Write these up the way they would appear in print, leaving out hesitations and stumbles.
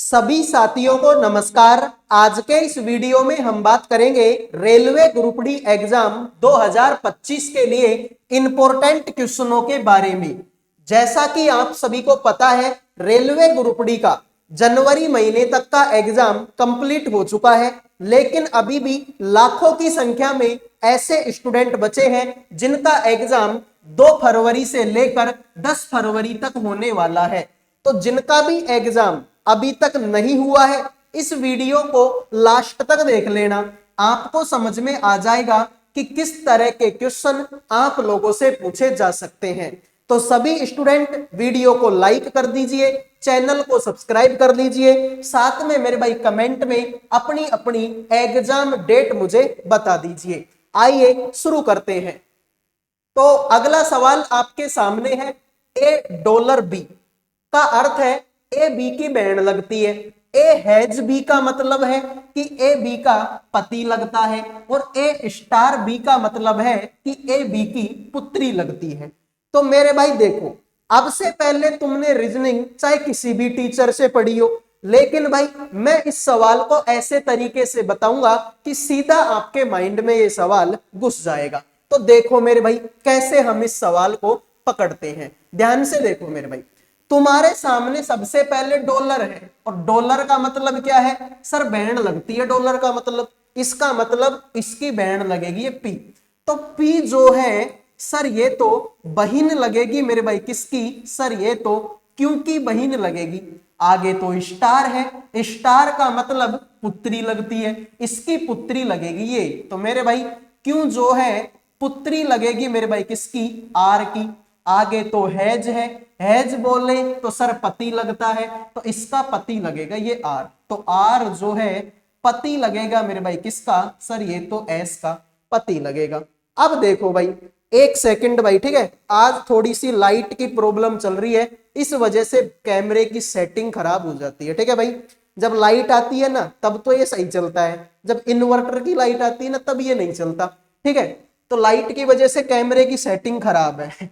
सभी साथियों को नमस्कार। आज के इस वीडियो में हम बात करेंगे रेलवे ग्रुप डी एग्जाम 2025 के लिए इंपॉर्टेंट क्वेश्चनों के बारे में। जैसा कि आप सभी को पता है, रेलवे ग्रुप डी का जनवरी महीने तक का एग्जाम कंप्लीट हो चुका है, लेकिन अभी भी लाखों की संख्या में ऐसे स्टूडेंट बचे हैं जिनका एग्जाम 2 फरवरी से लेकर 10 फरवरी तक होने वाला है। तो जिनका भी एग्जाम अभी तक नहीं हुआ है, इस वीडियो को लास्ट तक देख लेना, आपको समझ में आ जाएगा कि किस तरह के क्वेश्चन आप लोगों से पूछे जा सकते हैं। तो सभी स्टूडेंट वीडियो को लाइक कर दीजिए, चैनल को सब्सक्राइब कर लीजिए, साथ में मेरे भाई कमेंट में अपनी अपनी एग्जाम डेट मुझे बता दीजिए। आइए शुरू करते हैं। तो अगला सवाल आपके सामने है, ए डॉलर बी का अर्थ है ए बी की बहन लगती है। ए हैज बी का मतलब है कि ए बी का पति लगता है, और ए स्टार बी का मतलब है कि ए बी की पुत्री लगती है। तो मेरे भाई देखो, अब से पहले तुमने रीजनिंग चाहे किसी भी टीचर से पढ़ी हो, लेकिन भाई मैं इस सवाल को ऐसे तरीके से बताऊंगा कि सीधा आपके माइंड में ये सवाल घुस जाएगा। तो देखो मेरे भाई, कैसे हम इस सवाल को पकड़ते हैं। ध्यान से देखो मेरे भाई, तुम्हारे सामने सबसे पहले डॉलर है, और डॉलर का मतलब क्या है सर? बहन लगती है। डॉलर का मतलब, इसका मतलब इसकी बहन लगेगी ये पी। तो पी जो है सर, ये तो बहिन लगेगी मेरे भाई। किसकी सर? ये तो क्यों की बहिन लगेगी। आगे तो स्टार है, स्टार का मतलब पुत्री लगती है, इसकी पुत्री लगेगी ये। तो मेरे भाई क्यों जो है पुत्री लगेगी मेरे भाई किसकी? आर की। आगे तो हैज है, हैज बोले तो सर पति लगता है, तो इसका पति लगेगा ये आर। तो आर जो है पति लगेगा मेरे भाई किसका? सर ये तो एस का पति लगेगा। अब देखो भाई, एक सेकंड भाई, ठीक है, आज थोड़ी सी लाइट की प्रॉब्लम चल रही है, इस वजह से कैमरे की सेटिंग खराब हो जाती है। ठीक है भाई, जब लाइट आती है ना तब तो ये सही चलता है, जब इन्वर्टर की लाइट आती है ना तब ये नहीं चलता। ठीक है, तो लाइट की वजह से कैमरे की सेटिंग खराब है।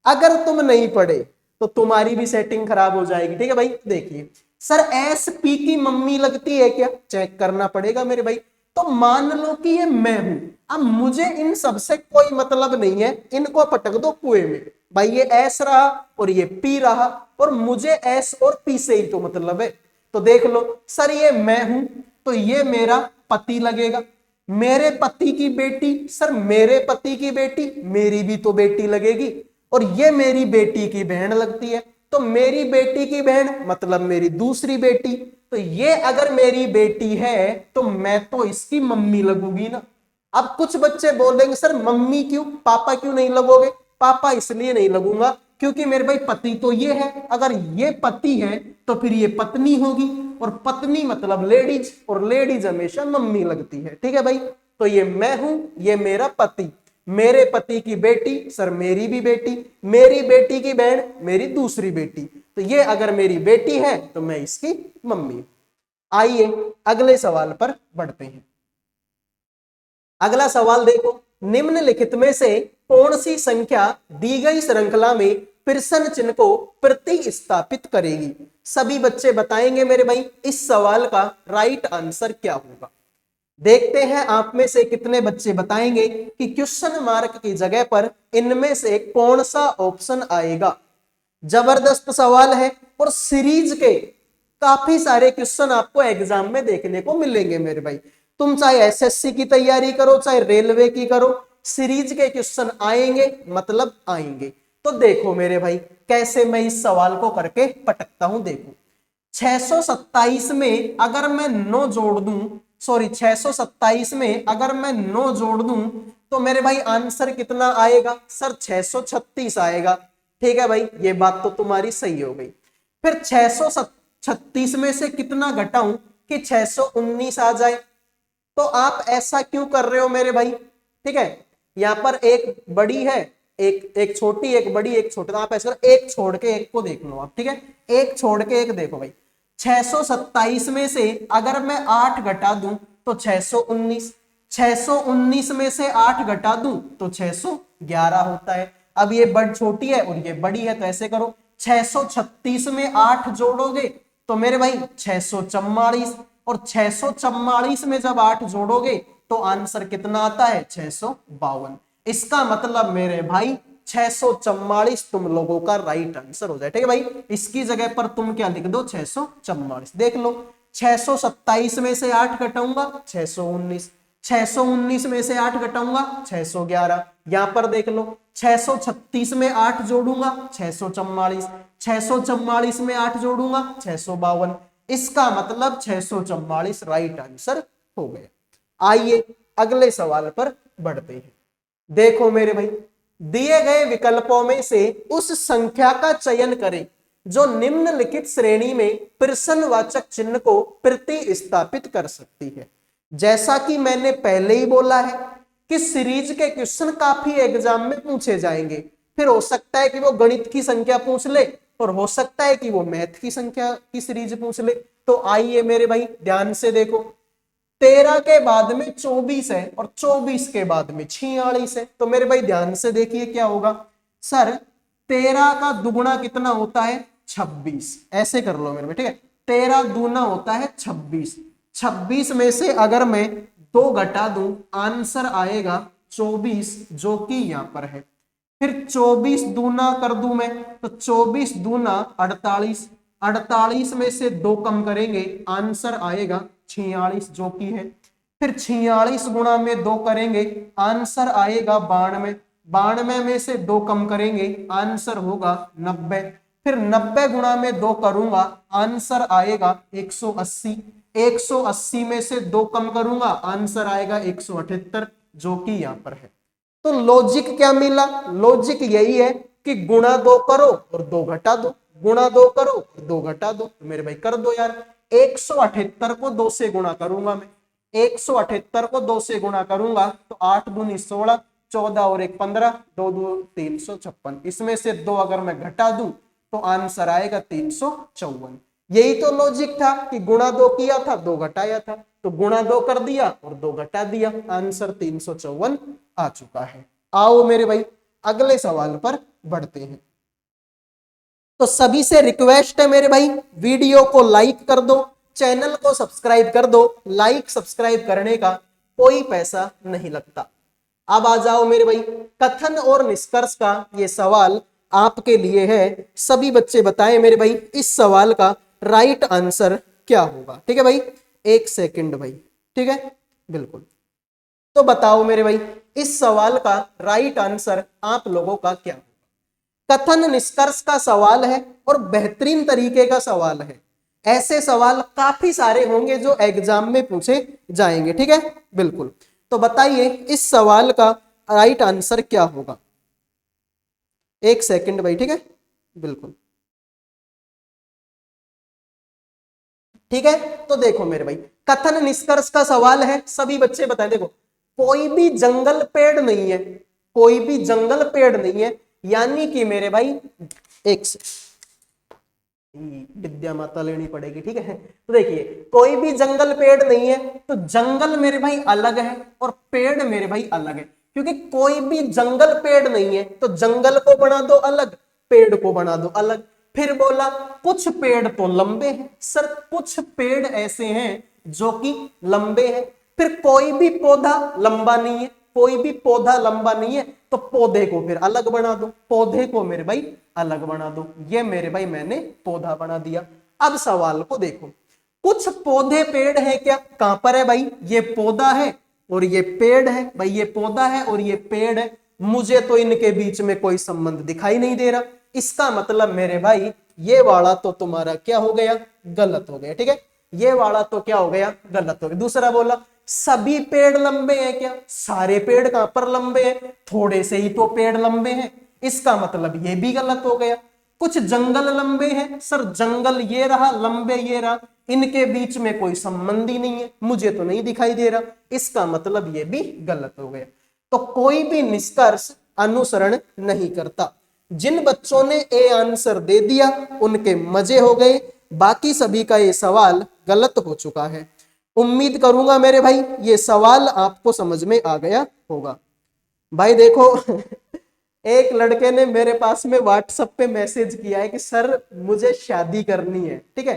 अगर तुम नहीं पढ़े तो तुम्हारी भी सेटिंग खराब हो जाएगी। ठीक है भाई, देखिए सर एस पी की मम्मी लगती है क्या? चेक करना पड़ेगा मेरे भाई। तो मान लो कि ये मैं हूं, अब मुझे इन सबसे कोई मतलब नहीं है, इनको पटक दो कुएं में। भाई ये एस रहा और ये पी रहा, और मुझे एस और पी से ही तो मतलब है। तो देख लो सर, ये मैं हूं तो ये मेरा पति लगेगा। मेरे पति की बेटी, सर मेरे पति की बेटी मेरी भी तो बेटी लगेगी, और ये मेरी बेटी की बहन लगती है। तो मेरी बेटी की बहन मतलब मेरी दूसरी बेटी। तो ये अगर मेरी बेटी है तो मैं तो इसकी मम्मी लगूंगी ना। अब कुछ बच्चे बोलेंगे सर मम्मी क्यों, पापा क्यों नहीं लगोगे? पापा इसलिए नहीं लगूंगा क्योंकि मेरे भाई पति तो ये है, अगर ये पति है तो फिर ये पत्नी होगी, और पत्नी मतलब लेडीज, और लेडीज हमेशा मम्मी लगती है। ठीक है भाई, तो ये मैं हूं, ये मेरा पति, मेरे पति की बेटी सर मेरी भी बेटी, मेरी बेटी की बहन मेरी दूसरी बेटी। तो ये अगर मेरी बेटी है तो मैं इसकी मम्मी। आइए अगले सवाल पर बढ़ते हैं। अगला सवाल देखो, निम्नलिखित में से कौन सी संख्या दी गई श्रृंखला में प्रश्न चिन्ह को प्रतिस्थापित करेगी? सभी बच्चे बताएंगे मेरे भाई इस सवाल का राइट आंसर क्या होगा। देखते हैं आप में से कितने बच्चे बताएंगे कि क्वेश्चन मार्क की जगह पर इनमें से कौन सा ऑप्शन आएगा। जबरदस्त सवाल है, और सीरीज के काफी सारे क्वेश्चन आपको एग्जाम में देखने को मिलेंगे मेरे भाई। तुम चाहे एसएससी की तैयारी करो चाहे रेलवे की करो, सीरीज के क्वेश्चन आएंगे मतलब आएंगे। तो देखो मेरे भाई कैसे मैं इस सवाल को करके पटकता हूं। देखो 627 में अगर मैं 9 जोड़ दूं, सॉरी 627 में अगर मैं 9 जोड़ दूं तो मेरे भाई आंसर कितना आएगा? सर 636 आएगा। ठीक है भाई, ये बात तो तुम्हारी सही हो गई। फिर 636 में से कितना घटाऊं कि 619 आ जाए? तो आप ऐसा क्यों कर रहे हो मेरे भाई? ठीक है, यहां पर एक बड़ी है, एक छोटी, एक बड़ी, एक छोटी। तो आप ऐसा करो, एक छोड़ के एक को देख लो आप। ठीक है, एक छोड़ के एक देखो भाई। 627 में से अगर मैं 8 घटा दूं तो 619, 619 में से 8 घटा दूं तो 611 होता है। अब ये बड़ छोटी है और ये बड़ी है, तो ऐसे करो 636 में 8 जोड़ोगे तो मेरे भाई 644, और 644 में जब 8 जोड़ोगे तो आंसर कितना आता है 652। इसका मतलब मेरे भाई 644 तुम लोगों का राइट आंसर हो जाए। ठीक है भाई, इसकी जगह पर तुम क्या लिख दो 644। देख लो 627 में से 8 घटाऊंगा 619, 619 में से 8 घटाऊंगा 611। यहां पर देख लो 636 में 8 जोड़ूंगा 644, 644 में 8 जोड़ूंगा 652। इसका मतलब 644 राइट आंसर हो गया। आइए अगले सवाल पर बढ़ते हैं। देखो मेरे भाई, दिए गए विकल्पों में से उस संख्या का चयन करें जो निम्नलिखित श्रेणी में प्रश्नवाचक चिन्ह को प्रतिस्थापित कर सकती है। जैसा कि मैंने पहले ही बोला है कि सीरीज के क्वेश्चन काफी एग्जाम में पूछे जाएंगे। फिर हो सकता है कि वो गणित की संख्या पूछ ले, और हो सकता है कि वो मैथ की संख्या की सीरीज पूछ ले। तो आइए मेरे भाई ध्यान से देखो, 13 के बाद में 24 है और 24 के बाद में 46 है। तो मेरे भाई ध्यान से देखिए क्या होगा। सर 13 का दुगुना कितना होता है 26, ऐसे कर लो मेरे भाई। ठीक है, 13 दूना होता है 26, 26 में से अगर मैं 2 घटा दूं आंसर आएगा 24, जो कि यहां पर है। फिर 24 दूना कर दूं मैं तो 24 दूना 48, 48 में से 2 कम करेंगे आंसर आएगा 46, जो कि है। फिर 46 गुणा में 2 करेंगे आंसर आएगा 92, 92 में से 2 कम करेंगे आंसर होगा 90। फिर 90 गुणा में 2 करूंगा आंसर आएगा 180, 180 में से 2 कम करूंगा आंसर आएगा 178, जो कि यहां पर है। तो लॉजिक क्या मिला? लॉजिक यही है कि गुणा 2 करो और 2 घटा दो, गुणा 2 करो और 2 घटा दो। तो मेरे भाई कर दो यार। 178 को 2 से गुणा करूंगा मैं, 178 को 2 से गुणा करूंगा तो 8 दूनी 16, 14 और 1 15, 2 2 356। इसमें से 2 अगर मैं घटा दूं तो आंसर आएगा 354। यही तो लॉजिक था कि गुणा 2 किया था 2 घटाया था, तो गुणा 2 कर दिया और 2 घटा दिया, आंसर 354 आ चुका है। आओ मेरे भाई अगले सवाल पर बढ़ते हैं। तो सभी से रिक्वेस्ट है मेरे भाई, वीडियो को लाइक कर दो, चैनल को सब्सक्राइब कर दो। लाइक सब्सक्राइब करने का कोई पैसा नहीं लगता। अब आ जाओ मेरे भाई, कथन और निष्कर्ष का ये सवाल आपके लिए है। सभी बच्चे बताएं मेरे भाई इस सवाल का राइट आंसर क्या होगा। ठीक है भाई, 1 सेकंड भाई। ठीक है, बिल्कुल। तो बताओ मेरे भाई इस सवाल का राइट आंसर आप लोगों का क्या होगा। कथन निष्कर्ष का सवाल है और बेहतरीन तरीके का सवाल है। ऐसे सवाल काफी सारे होंगे जो एग्जाम में पूछे जाएंगे। ठीक है, बिल्कुल। तो बताइए इस सवाल का राइट आंसर क्या होगा। 1 सेकंड भाई। ठीक है, बिल्कुल। ठीक है, तो देखो मेरे भाई कथन निष्कर्ष का सवाल है, सभी बच्चे बताएं। देखो कोई भी जंगल पेड़ नहीं है, कोई भी जंगल पेड़ नहीं है, यानी कि मेरे भाई एक से विद्या माता लेनी पड़ेगी। ठीक है, तो देखिए कोई भी जंगल पेड़ नहीं है, तो जंगल मेरे भाई अलग है और पेड़ मेरे भाई अलग है। क्योंकि कोई भी जंगल पेड़ नहीं है तो जंगल को बना दो अलग, पेड़ को बना दो अलग। फिर बोला कुछ पेड़ तो लंबे हैं, सर कुछ पेड़ ऐसे हैं जो कि लंबे हैं। फिर कोई भी पौधा लंबा नहीं है, कोई भी पौधा लंबा नहीं है, तो पौधे को फिर अलग बना दो, पौधे को मेरे भाई अलग बना दो। ये मेरे भाई मैंने पौधा बना दिया। अब सवाल को देखो, कुछ पौधे पेड़ है क्या? कहां पर है भाई? ये पौधा है और ये पेड़ है। भाई ये पौधा है और ये पेड़ है, मुझे तो इनके बीच में कोई संबंध दिखाई नहीं दे रहा। इसका मतलब मेरे भाई ये वाला तो तुम्हारा क्या हो गया? गलत हो गया। ठीक है, ये वाला तो क्या हो गया? गलत हो गया। दूसरा बोला सभी पेड़ लंबे हैं क्या? सारे पेड़ कहां पर लंबे हैं? थोड़े से ही तो पेड़ लंबे हैं। इसका मतलब ये भी गलत हो गया। कुछ जंगल लंबे हैं, सर जंगल ये रहा, लंबे ये रहा, इनके बीच में कोई संबंध ही नहीं है, मुझे तो नहीं दिखाई दे रहा। इसका मतलब ये भी गलत हो गया। तो कोई भी निष्कर्ष अनुसरण नहीं करता। जिन बच्चों ने ए आंसर दे दिया उनके मजे हो गए, बाकी सभी का ये सवाल गलत हो चुका है। उम्मीद करूंगा मेरे भाई ये सवाल आपको समझ में आ गया होगा। भाई देखो एक लड़के ने मेरे पास में व्हाट्सएप पे मैसेज किया है कि सर मुझे शादी करनी है। ठीक है,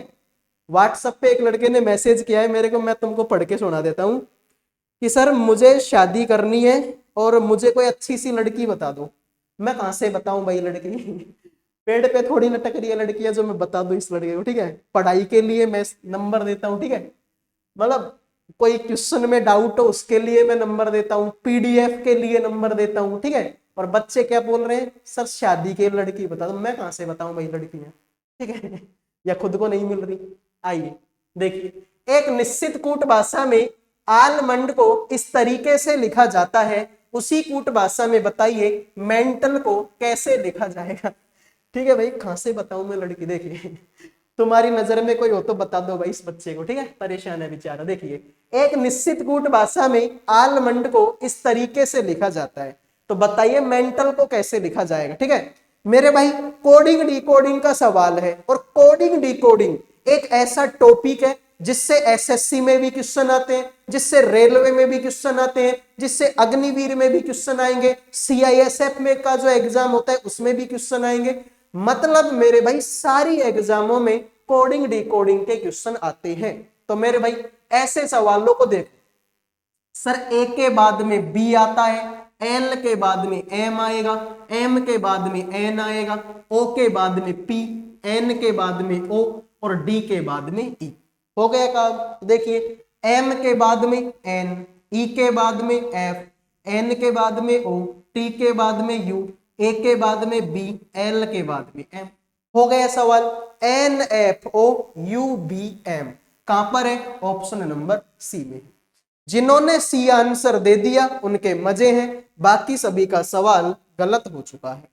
व्हाट्सएप पे एक लड़के ने मैसेज किया है मेरे को, मैं तुमको पढ़ के सुना देता हूँ कि सर मुझे शादी करनी है और मुझे कोई अच्छी सी लड़की बता दो। मैं कहाँ से बताऊं भाई लड़की पेड़ पे थोड़ी लटक रही है लड़कियां जो मैं बता दूं इस लड़के को, ठीक है। पढ़ाई के लिए मैं नंबर देता हूँ, ठीक है। मतलब कोई क्वेश्चन में डाउट हो उसके लिए मैं नंबर देता हूँ, पीडीएफ के लिए नंबर देता हूँ, ठीक है। और बच्चे क्या बोल रहे हैं, सर शादी के लड़की बता दो। मैं कहाँ से बताऊं भाई लड़कियां, ठीक है या खुद को नहीं मिल रही। आइए देखिए, एक निश्चित कूट भाषा में आलमंड को इस तरीके से लिखा जाता है, उसी कूट भाषा में बताइए मेंटल को कैसे लिखा जाएगा। ठीक है भाई, कहां से बताऊं मैं लड़की, देखिए तुम्हारी नजर में कोई हो तो बता दो भाई इस बच्चे को, ठीक है, परेशान है बेचारा। देखिए, एक निश्चित कूट भाषा में आलमंड को इस तरीके से लिखा जाता है, तो बताइए मेंटल को कैसे लिखा जाएगा। ठीक है मेरे भाई, कोडिंग डिकोडिंग का सवाल है, और कोडिंग डिकोडिंग एक ऐसा टॉपिक है जिससे एसएससी में भी क्वेश्चन आते हैं, जिससे रेलवे में भी क्वेश्चन आते हैं, जिससे अग्निवीर में भी क्वेश्चन आएंगे, सीआईएसएफ में का जो एग्जाम होता है उसमें भी क्वेश्चन आएंगे। मतलब मेरे भाई सारी एग्जामों में कोडिंग डिकोडिंग के क्वेश्चन आते हैं। तो मेरे भाई ऐसे सवालों को देखो, सर ए के बाद में बी आता है, एल के बाद में एम आएगा, एम के बाद में एन आएगा, ओ के बाद में पी, एन के बाद में ओ, और डी के बाद में ई। हो गया काम। देखिए, एम के बाद में एन, ई के बाद में एफ, एन के बाद में ओ, टी के बाद में यू, ए के बाद में बी, एल के बाद में एम। हो गया सवाल। N F O U B M कहां पर है, ऑप्शन नंबर सी में। जिन्होंने सी आंसर दे दिया उनके मजे हैं, बाकी सभी का सवाल गलत हो चुका है।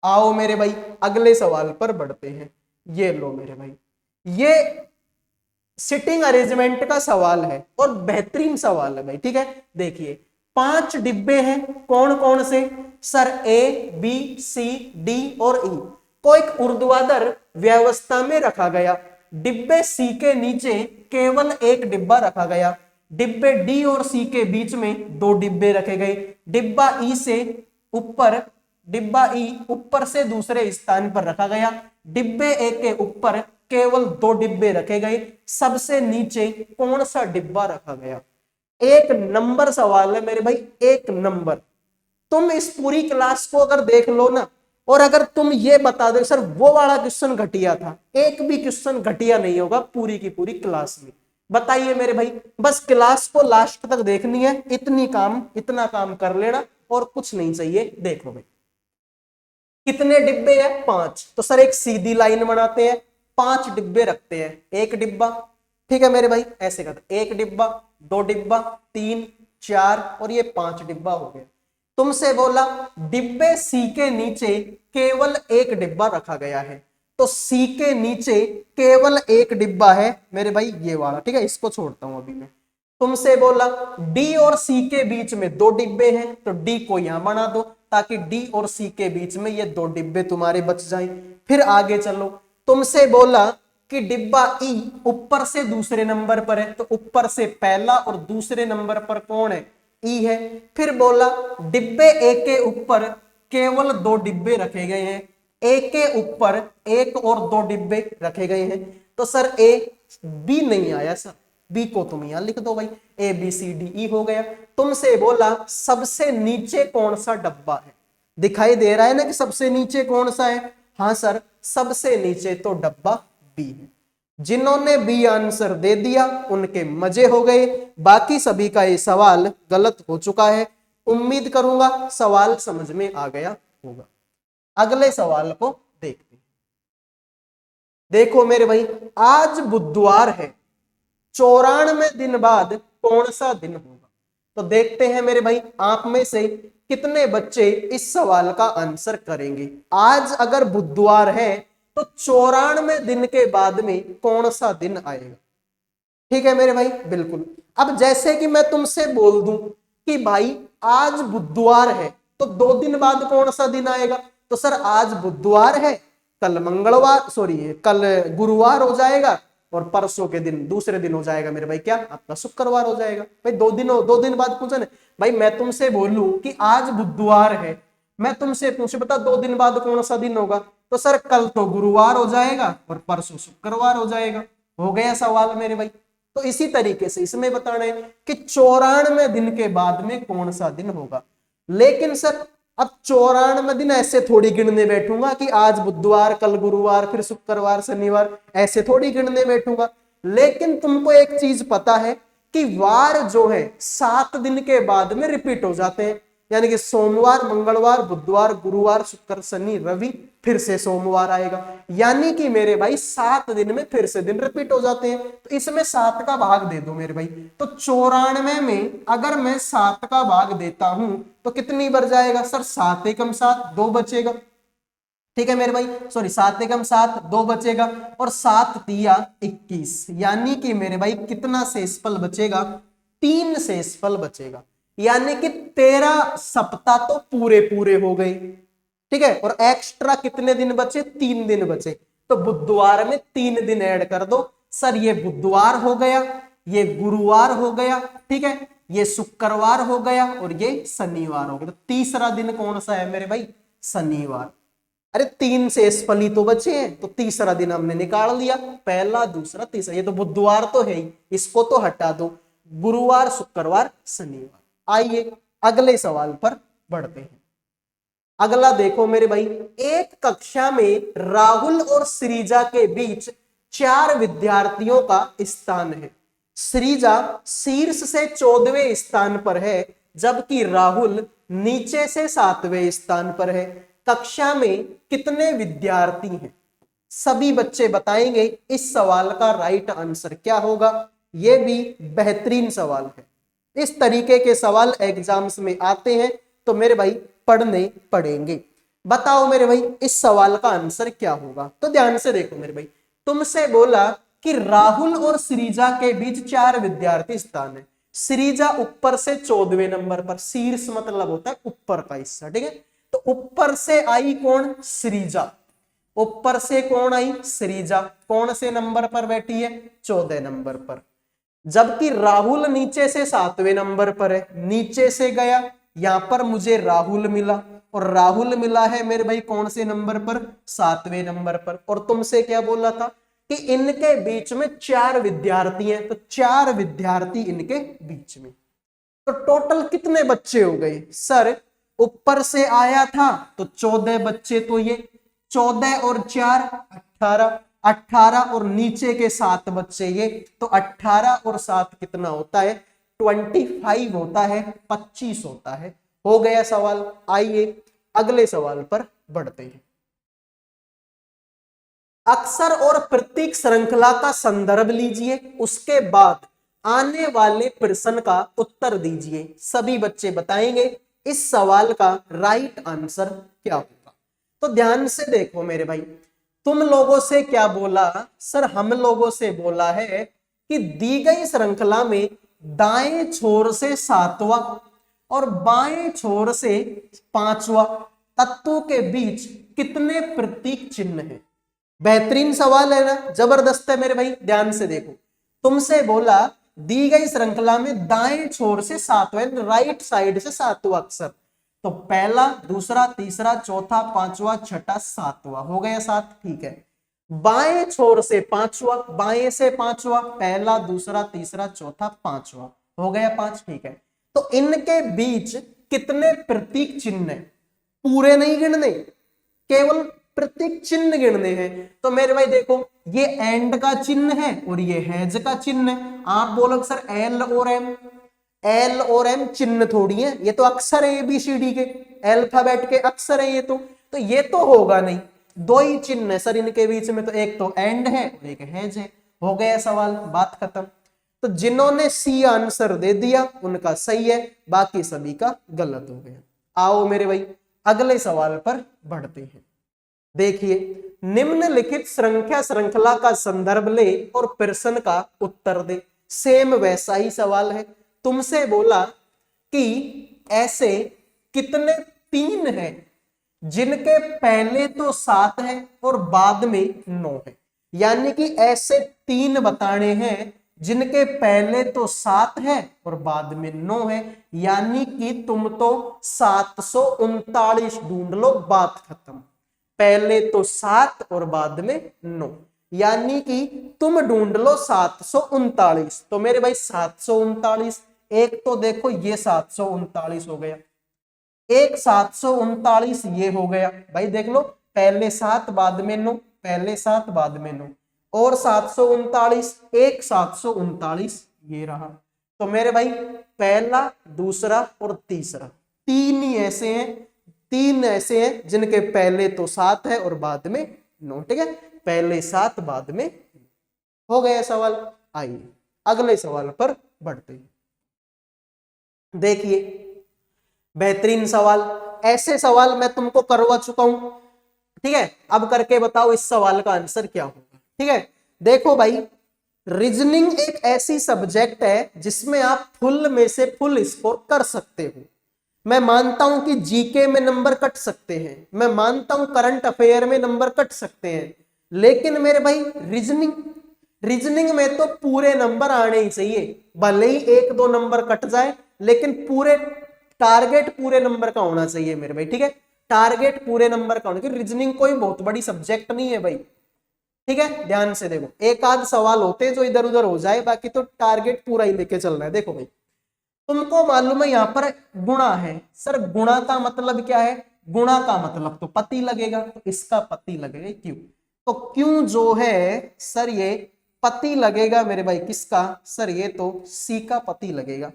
आओ मेरे भाई अगले सवाल पर बढ़ते हैं। ये लो मेरे भाई, ये सिटिंग अरेंजमेंट का सवाल है और बेहतरीन सवाल है भाई। ठीक है, देखिए 5 डिब्बे हैं, कौन कौन से, sir A B C D और ई को एक ऊर्ध्वाधर व्यवस्था में रखा गया। डिब्बे सी के नीचे केवल एक डिब्बा रखा गया, डिब्बे डी और सी के बीच में 2 डिब्बे रखे गए, डिब्बा ई से ऊपर, डिब्बा ई ऊपर से दूसरे स्थान पर रखा गया, डिब्बे ए के ऊपर केवल 2 डिब्बे रखे गए, सबसे नीचे कौन सा डिब्बा रखा गया। एक नंबर सवाल है मेरे भाई, एक नंबर। तुम इस पूरी क्लास को अगर देख लो ना, और अगर तुम ये बता दो सर वो वाला क्वेश्चन घटिया था, एक भी क्वेश्चन घटिया नहीं होगा पूरी की पूरी क्लास में। बताइए मेरे भाई, बस क्लास को लास्ट तक देखनी है, इतना काम कर लेना और कुछ नहीं चाहिए। देखो भाई कितने डिब्बे हैं, 5। तो सर एक सीधी लाइन बनाते हैं, 5 डिब्बे रखते हैं, एक डिब्बा। ठीक है मेरे भाई, ऐसे करते, एक डिब्बा, 2 डिब्बा, 3 4 और ये 5 डिब्बा हो गया। तुमसे बोला डिब्बे सी के नीचे केवल एक डिब्बा रखा गया है, तो सी के नीचे केवल एक डिब्बा है मेरे भाई, ये वाला। ठीक है, इसको छोड़ता हूं अभी मैं। तुमसे बोला डी और सी के बीच में 2 डिब्बे हैं, तो डी को यहां बना दो ताकि डी और सी के बीच में ये 2 डिब्बे तुम्हारे बच जाएं। फिर आगे चलो, तुमसे बोला कि डिब्बा ई ऊपर से दूसरे नंबर पर है, तो ऊपर से पहला और दूसरे नंबर पर कौन है, ई है। फिर बोला डिब्बे ए के ऊपर केवल 2 डिब्बे रखे गए हैं, ए के ऊपर 1 और 2 डिब्बे रखे गए हैं, तो सर ए बी नहीं आया सर, बी को तुम यहां लिख दो भाई, ए बी सी डी ई हो गया। तुमसे बोला सबसे नीचे कौन सा डब्बा है, दिखाई दे रहा है ना कि सबसे नीचे कौन सा है, हाँ सर सबसे नीचे तो डब्बा बी है। जिन्होंने बी आंसर दे दिया उनके मजे हो गए, बाकी सभी का ये सवाल गलत हो चुका है। उम्मीद करूंगा सवाल समझ में आ गया होगा। अगले सवाल को देखते हैं। देखो मेरे भाई, आज बुधवार है, 94 दिन बाद कौन सा दिन होगा। तो देखते हैं मेरे भाई आप में से कितने बच्चे इस सवाल का आंसर करेंगे। आज अगर बुधवार है तो 94 दिन के बाद में कौन सा दिन आएगा। ठीक है मेरे भाई, बिल्कुल। अब जैसे कि मैं तुमसे बोल दूं कि भाई आज बुधवार है, तो 2 दिन बाद कौन सा दिन आएगा, तो सर आज बुधवार है, कल मंगलवार, सॉरी कल गुरुवार हो जाएगा, और परसों के दिन दूसरे दिन हो जाएगा मेरे भाई क्या, आपका शुक्रवार हो जाएगा। भाई 2 दिन बाद पूछा ना भाई, मैं तुमसे बोलूं कि आज बुधवार है, मैं तुमसे पूछे बता 2 दिन बाद कौन सा दिन होगा, तो सर कल तो गुरुवार हो जाएगा और परसों शुक्रवार हो जाएगा। हो गया सवाल मेरे भाई। तो इसी तरीके से इसमें बताना है कि 94 दिन के बाद में कौन सा दिन होगा। लेकिन सर अब 94 दिन ऐसे थोड़ी गिनने बैठूंगा कि आज बुधवार कल गुरुवार फिर शुक्रवार शनिवार, ऐसे थोड़ी गिनने बैठूंगा। लेकिन तुमको एक चीज पता है कि वार जो है 7 दिन के बाद में रिपीट हो जाते हैं, यानी कि सोमवार मंगलवार बुधवार गुरुवार शुक्र शनि रवि फिर से सोमवार आएगा, यानी कि मेरे भाई 7 दिन में फिर से दिन रिपीट हो जाते हैं। तो इसमें 7 का भाग दे दो मेरे भाई। तो 94 में अगर मैं 7 का भाग देता हूं तो कितनी बार जाएगा सर? 7 एकम 7 2 बचेगा। ठीक है मेरे भाई, सॉरी 7 एकम 7 2 बचेगा और 7 तिया 21, यानी कि मेरे भाई कितना शेषफल बचेगा? 3 शेषफल बचेगा, यानी कि 13 सप्ताह तो पूरे पूरे हो गए। ठीक है, और एक्स्ट्रा कितने दिन बचे? 3 दिन बचे। तो बुधवार में 3 दिन ऐड कर दो सर, ये बुधवार हो गया, ये गुरुवार हो गया, ठीक है, ये शुक्रवार हो गया और ये शनिवार हो गया। तो तीसरा दिन कौन सा है मेरे भाई? शनिवार। अरे 3 शेषफल ही तो बचे हैं, तो तीसरा दिन हमने निकाल लिया, पहला दूसरा तीसरा। ये तो बुधवार तो है ही, इसको तो हटा दो, गुरुवार शुक्रवार शनिवार। आइए अगले सवाल पर बढ़ते हैं। अगला देखो मेरे भाई, एक कक्षा में राहुल और श्रीजा के बीच 4 विद्यार्थियों का स्थान है। श्रीजा शीर्ष से 14वें स्थान पर है, जबकि राहुल नीचे से 7वें स्थान पर है। कक्षा में कितने विद्यार्थी हैं? सभी बच्चे बताएंगे इस सवाल का राइट आंसर क्या होगा। यह भी बेहतरीन सवाल है। इस तरीके के सवाल एग्जाम्स में आते हैं तो मेरे भाई पढ़ने पड़ेंगे। बताओ मेरे भाई इस सवाल का आंसर क्या होगा। तो ध्यान से देखो मेरे भाई, तुमसे बोला कि राहुल और श्रीजा के बीच 4 विद्यार्थी स्थान है। श्रीजा ऊपर से 14वें नंबर पर, शीर्ष मतलब होता है ऊपर का हिस्सा, ठीक है। तो ऊपर से आई कौन? श्रीजा। ऊपर से कौन आई? श्रीजा। कौन से नंबर पर बैठी है? 14 नंबर पर। जबकि राहुल नीचे से 7वें नंबर पर है, नीचे से गया, यहां पर मुझे राहुल मिला और राहुल मिला है मेरे भाई कौन से नंबर पर? 7वें नंबर पर। और तुमसे क्या बोला था कि इनके बीच में 4 विद्यार्थी हैं, तो 4 विद्यार्थी इनके बीच में। तो टोटल कितने बच्चे हो गए सर? ऊपर से आया था तो 14 बच्चे, तो ये 14 और 4 18, 18 और नीचे के 7 बच्चे ये, तो 18 और 7 कितना होता है? 25 होता है, 25 होता है। हो गया सवाल। आइए अगले सवाल पर बढ़ते हैं। अक्षर और प्रतीक श्रृंखला का संदर्भ लीजिए, उसके बाद आने वाले प्रश्न का उत्तर दीजिए। सभी बच्चे बताएंगे इस सवाल का राइट आंसर क्या होगा। तो ध्यान से देखो मेरे भाई, तुम लोगों से क्या बोला सर? हम लोगों से बोला है कि दी गई श्रृंखला में दाएं छोर से 7वां और बाएं छोर से 5वां तत्वों के बीच कितने प्रतीक चिन्ह हैं। बेहतरीन सवाल है ना, जबरदस्त है मेरे भाई। ध्यान से देखो, तुमसे बोला दी गई श्रृंखला में दाएं छोर से 7वां, राइट साइड से 7वां अक्षर, तो पहला दूसरा तीसरा चौथा 5वां 6ठा 7वां, हो गया 7, ठीक है। बाएं छोर से 5वां, बाएं से 5वां, पहला दूसरा तीसरा चौथा 5वां, हो गया 5, ठीक है। तो इनके बीच कितने प्रतीक चिन्ह है? पूरे नहीं गिनने, केवल प्रतीक चिन्ह गिनने हैं। तो मेरे भाई देखो, ये एंड का चिन्ह है और ये हैज का चिन्ह है। आप बोलो सर एल और एम, एल और एम चिन्ह थोड़ी है, ये तो अक्षर है ABCD के, अल्फाबेट के अक्षर है ये तो ये तो होगा नहीं। 2 ही चिन्ह है सर इनके बीच में, तो एक तो एंड है और एक हैज है। हो गया सवाल, बात खत्म। तो जिन्होंने सी आंसर दे दिया उनका सही है, बाकी सभी का गलत हो गया। आओ मेरे भाई अगले सवाल पर बढ़ते हैं। देखिए, निम्नलिखित श्रृंखला का संदर्भ ले और प्रश्न का उत्तर दे। सेम वैसा ही सवाल है। तुमसे बोला कि ऐसे कितने 3 हैं जिनके पहले तो 7 है और बाद में 9 है, यानी कि ऐसे 3 बताने हैं जिनके पहले तो 7 है और बाद में 9 है, यानी कि तुम तो 739 ढूंढ लो, बात खत्म। पहले तो 7 और बाद में 9, यानी कि तुम ढूंढ लो 739। तो मेरे भाई 739, एक तो देखो ये 739 हो गया, एक 739 ये हो गया भाई, देख लो पहले 7 बाद में 9, पहले 7 बाद में 9, और 739, एक 739 ये रहा। तो मेरे भाई पहला, दूसरा और तीसरा, तीन ही ऐसे हैं, तीन ऐसे हैं जिनके पहले तो 7 है और बाद में 9, ठीक है, पहले 7 बाद में। हो गया सवाल। आइए अगले सवाल पर बढ़ते हैं। देखिए बेहतरीन सवाल, ऐसे सवाल मैं तुमको करवा चुका हूं, ठीक है, अब करके बताओ इस सवाल का आंसर क्या होगा। ठीक है, देखो भाई, रीजनिंग एक ऐसी सब्जेक्ट है जिसमें आप फुल में से फुल स्कोर कर सकते हो। मैं मानता हूं कि जीके में नंबर कट सकते हैं, मैं मानता हूं करंट अफेयर में नंबर कट सकते हैं, लेकिन मेरे भाई रीजनिंग में तो पूरे नंबर आने ही चाहिए, भले ही 1-2 नंबर कट जाए, लेकिन पूरे टारगेट पूरे नंबर का होना चाहिए मेरे भाई। ठीक है, टारगेट पूरे नंबर का होना, क्योंकि रीजनिंग कोई बहुत बड़ी सब्जेक्ट नहीं है भाई। ठीक है, ध्यान से देखो, एक आध सवाल होते हैं जो इधर उधर हो जाए, बाकी तो टारगेट पूरा ही लेके चल रहा है। देखो भाई, तुमको मालूम है यहां पर गुणा है, सर गुणा का मतलब क्या है, गुणा का मतलब तो पति लगेगा, तो इसका पति लगेगा क्यों, तो क्यों जो है सर ये पति लगेगा मेरे भाई, किसका सर, ये तो सी का पति लगेगा।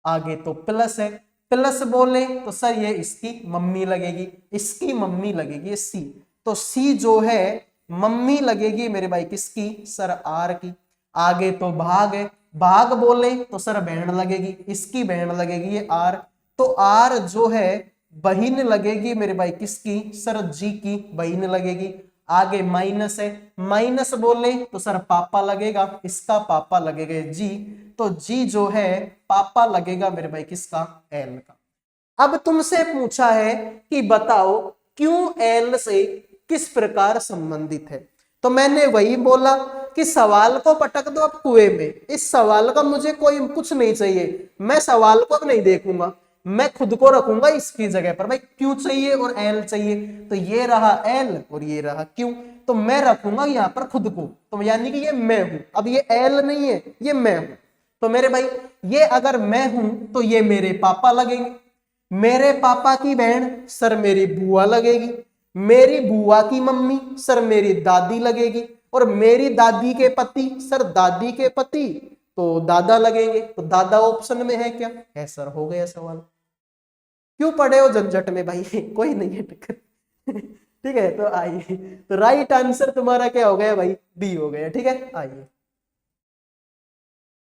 आगे तो प्लस है, प्लस बोले तो सर ये इसकी मम्मी लगेगी, इसकी मम्मी लगेगी सी, तो सी जो है मम्मी लगेगी मेरे भाई किसकी, सर आर की। आगे तो भाग है, भाग बोले तो सर बहन लगेगी, इसकी बहन लगेगी ये आर, तो आर जो है बहन लगेगी मेरे भाई किसकी, सर जी की बहन लगेगी। आगे माइनस है, माइनस बोले तो सर पापा लगेगा, इसका पापा लगेगा जी, तो जी जो है पापा लगेगा मेरे भाई किसका, एल का। अब तुमसे पूछा है कि बताओ क्यों एल से किस प्रकार संबंधित है, तो मैंने वही बोला कि सवाल को पटक दो अब कुएं में, इस सवाल का मुझे कोई कुछ नहीं चाहिए, मैं सवाल को नहीं देखूंगा, मैं खुद को रखूंगा इसकी जगह पर। भाई क्यों चाहिए और एल चाहिए, तो ये रहा एल और ये रहा क्यों, तो मैं रखूंगा यहाँ पर खुद को, तो यानी कि ये मैं हूं, अब ये एल नहीं है, ये मैं हूं। तो मेरे भाई ये अगर मैं हूं तो ये मेरे पापा लगेंगे, मेरे पापा की बहन सर मेरी बुआ लगेगी, मेरी बुआ की मम्मी सर मेरी दादी लगेगी, और मेरी दादी के पति सर दादी के पति तो दादा लगेंगे, तो दादा ऑप्शन में है क्या, है सर, हो गया सवाल। क्यों पढ़े हो झंझट में भाई, कोई नहीं है टक्कर। ठीक है, तो आइए, तो राइट आंसर तुम्हारा क्या हो गया भाई, बी हो गया। ठीक है, आइए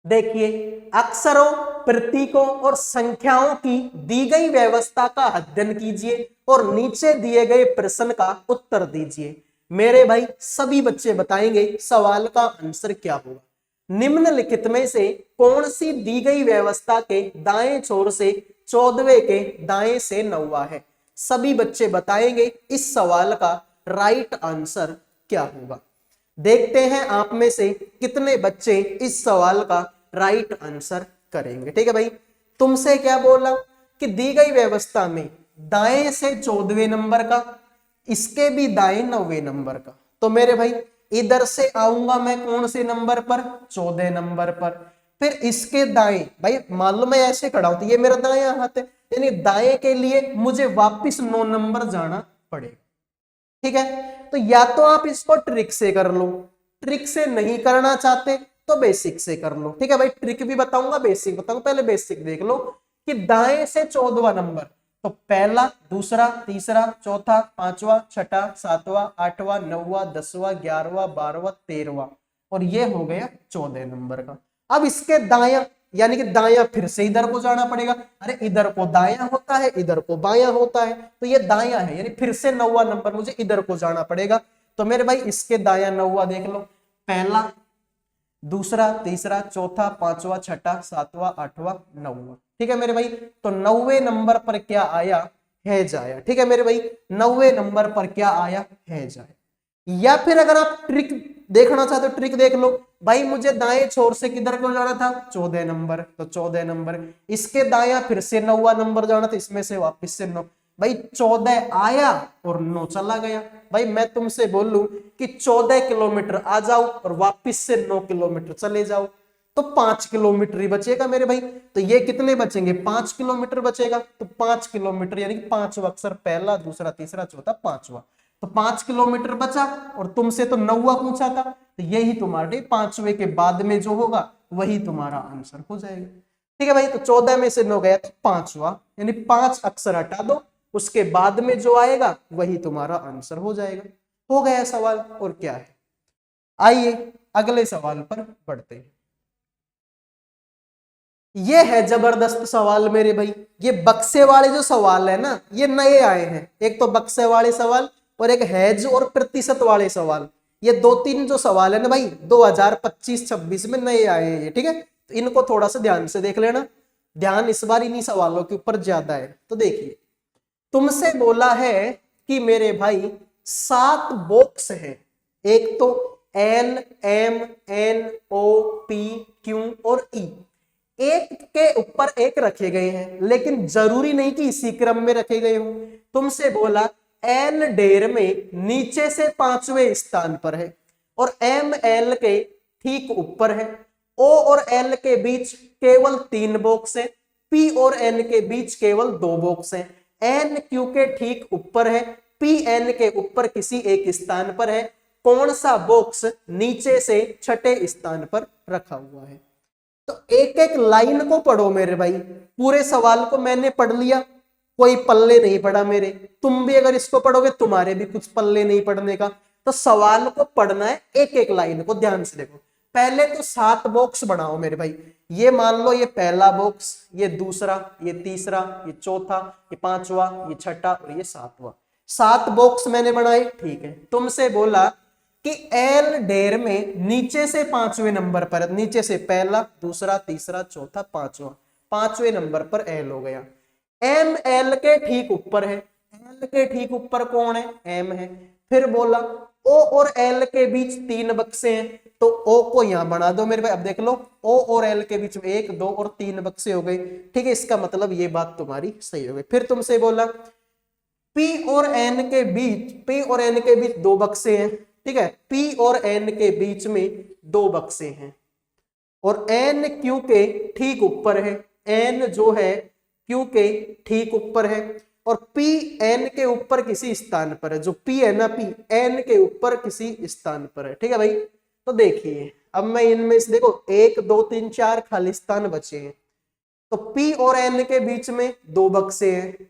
देखिए, अक्षरों, प्रतीकों और संख्याओं की दी गई व्यवस्था का अध्ययन कीजिए और नीचे दिए गए प्रश्न का उत्तर दीजिए। मेरे भाई सभी बच्चे बताएंगे सवाल का आंसर क्या होगा। निम्नलिखित में से कौन सी दी गई व्यवस्था के दाएं छोर से 14वें के दाएं से 9वां है, सभी बच्चे बताएंगे इस सवाल का राइट आंसर क्या होगा। देखते हैं आप में से कितने बच्चे इस सवाल का राइट आंसर करेंगे। ठीक है भाई, तुमसे क्या बोला कि दी गई व्यवस्था में दाएं से 14वें नंबर का, इसके भी दाएं 9वें नंबर का, तो मेरे भाई इधर से आऊंगा मैं कौन से नंबर पर, 14 नंबर पर, फिर इसके दाएं, भाई मान लो मैं ऐसे खड़ा हूं तो ये मेरा दायां हाथ है, यानी दाएं के लिए मुझे वापिस 9 नंबर जाना पड़ेगा। ठीक है, तो या तो आप इसको ट्रिक से कर लो, ट्रिक से नहीं करना चाहते तो बेसिक से कर लो। ठीक है भाई, ट्रिक भी बताऊंगा, बेसिक बताऊंगा, पहले बेसिक देख लो कि दाएं से 14वां नंबर, तो पहला, दूसरा, तीसरा, चौथा, पांचवा, छठा, सातवां, आठवां, 9वां, 10वां, 11वां, 12वां, 13वां, और ये हो गया 14 नंबर का। अब इसके दाया, यानी कि दाया फिर से इधर को जाना पड़ेगा, अरे इधर को दाया होता है, इधर को बाया होता है, तो ये दाया है, यानी फिर से 9वां नंबर मुझे इधर को जाना पड़ेगा। तो मेरे भाई इसके दाया 9वां देख लो, पहला, दूसरा, तीसरा, चौथा, पांचवा, छठा, सातवां, आठवां, 9वां। ठीक है मेरे भाई, तो 9वें नंबर पर क्या आया, हैज आया। ठीक है मेरे भाई, 9वें नंबर पर क्या आया, हैज आया। या फिर अगर आप ट्रिक देखना चाहते हो, ट्रिक देख लो भाई, मुझे दाएं छोर से किधर को जाना था, 14 नंबर, तो 14 नंबर, इसके दाया फिर से 9वां नंबर जाना था, इसमें से वापस से 9, भाई 14 आया और 9 चला गया, भाई मैं तुमसे बोल लूं कि 14 किलोमीटर आ जाओ और वापस से 9 किलोमीटर चले जाओ तो 5 किलोमीटर ही बचेगा मेरे भाई। तो ये कितने बचेंगे, 5 किलोमीटर बचेगा। तो 5 किलोमीटर यानी कि 5 अक्षर, पहला दूसरा तीसरा चौथा पांचवा, तो 5 किलोमीटर बचा। और तुमसे तो 9वां पूछा था, तो यही तुम्हारे 5वें के बाद में जो होगा वही तुम्हारा आंसर हो जाएगा। ठीक है भाई, तो 14 में से 9 गया तो 5वां, यानी 5 अक्षर हटा दो, उसके बाद में जो आएगा वही तुम्हारा आंसर हो जाएगा। हो गया सवाल, और क्या है। आइए अगले सवाल पर बढ़ते हैं। ये है जबरदस्त सवाल मेरे भाई। ये बक्से वाले जो सवाल है ना, ये नए आए हैं। एक तो बक्से वाले सवाल और एक हैज और प्रतिशत वाले सवाल। ये 2-3 जो सवाल है ना भाई, 2025-26 में नए आए हैं ये। ठीक है, तो इनको थोड़ा सा ध्यान से देख लेना। ध्यान इस बार इन्हीं सवालों के ऊपर ज्यादा है। तो देखिए, तुमसे बोला है कि मेरे भाई 7 बॉक्स है। एक तो L M N O P Q और E, एक के ऊपर एक रखे गए हैं, लेकिन जरूरी नहीं कि इसी क्रम में रखे गए हों। तुमसे बोला L ढेर में नीचे से 5वें स्थान पर है और M L के ठीक ऊपर है। O और L के बीच केवल 3 बॉक्स है। P और N के बीच केवल 2 बॉक्स है। N Q के ठीक ऊपर है, P N के ऊपर किसी एक स्थान पर है। कौन सा बॉक्स नीचे से छठे स्थान पर रखा हुआ है। तो एक एक लाइन को पढ़ो मेरे भाई। पूरे सवाल को मैंने पढ़ लिया, कोई पल्ले नहीं पड़ा मेरे। तुम भी अगर इसको पढ़ोगे तुम्हारे भी कुछ पल्ले नहीं पढ़ने का। तो सवाल को पढ़ना है, एक एक लाइन को ध्यान से देखो। पहले तो 7 बॉक्स बनाओ मेरे भाई। ये मान लो, ये पहला बॉक्स, ये दूसरा, ये तीसरा, ये चौथा, ये पांचवा, ये छठा और ये 7वां। 7 बॉक्स मैंने बनाए। ठीक है, तुमसे बोला कि एल ढेर में नीचे से 5वें नंबर पर, नीचे से पहला दूसरा तीसरा चौथा पांचवा, 5वें नंबर पर एल हो गया। एम एल के ठीक ऊपर है। एल के ठीक ऊपर कौन है, एम है। फिर बोला ओ और एल के बीच 3 बक्से हैं, तो ओ को यहां बना दो मेरे भाई। अब देख लो, ओ और एल के बीच में 1 2 और 3 बक्से हो गए। ठीक है, इसका मतलब ये बात तुम्हारी सही हो गई। फिर तुमसे बोला P और N के बीच, P और N के बीच 2 बक्से हैं। ठीक है, P और N के बीच में 2 बक्से हैं और N Q के ठीक ऊपर है। N जो है Q के ठीक ऊपर है और P N के ऊपर किसी स्थान पर है। जो P है ना, P N के ऊपर किसी स्थान पर है। ठीक है भाई, तो देखिए अब मैं इनमें से देखो 1 2 3 4 खाली स्थान बचे हैं। तो P और N के बीच में 2 बक्से हैं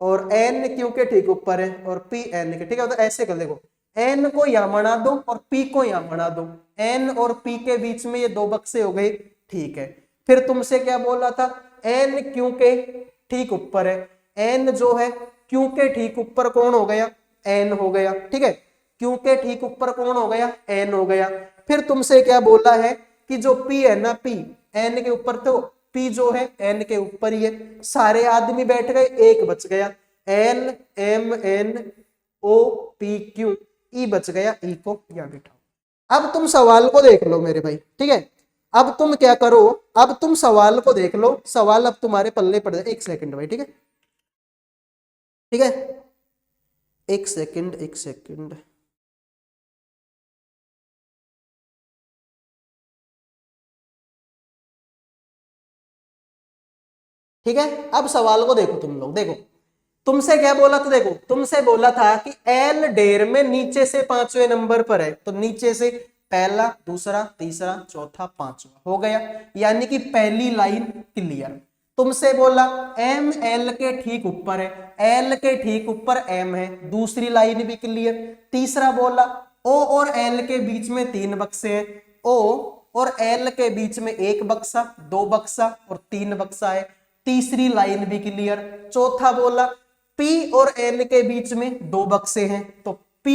और N Q के ठीक ऊपर है और P N के। ठीक है, तो ऐसे कर देखो, N को यहां बना दो और P को यहां बना दो। N और P के बीच में ये 2 बक्से हो गए। ठीक है, फिर तुमसे क्या बोला था, N Q के ठीक ऊपर है। N जो है Q के ठीक ऊपर कौन हो गया, N हो गया। ठीक है, Q के ठीक ऊपर कौन हो गया, N हो गया। फिर तुमसे क्या बोला है कि जो P है ना, P N के ऊपर, तो P जो है N के ऊपर ही है। सारे आदमी बैठ गए, एक बच गया। L M N O P Q, ई बच गया, ई को यहां बिठाओ। अब तुम सवाल को देख लो मेरे भाई। ठीक है, अब तुम क्या करो, अब तुम सवाल को देख लो। सवाल अब तुम्हारे पल्ले पड़ जाए। 1 सेकंड भाई। ठीक है, ठीक है, 1 सेकंड 1 सेकंड। ठीक है, अब सवाल को देखो तुम लोग। देखो तुमसे क्या बोला था, देखो तुमसे बोला था कि एल ढेर में नीचे से 5वें नंबर पर है। तो नीचे से पहला दूसरा तीसरा चौथा पांचवा हो गया, यानी कि पहली लाइन क्लियर। तुमसे बोला एम एल के ठीक ऊपर है, एल के ठीक ऊपर एम है, दूसरी लाइन भी क्लियर। तीसरा बोला ओ और एल के बीच में 3 बक्से हैं। ओ और एल के बीच में 1 बक्सा 2 बक्सा और 3 बक्सा है, तीसरी लाइन भी क्लियर। चौथा बोला P और N के बीच में 2 बक्से हैं, तो P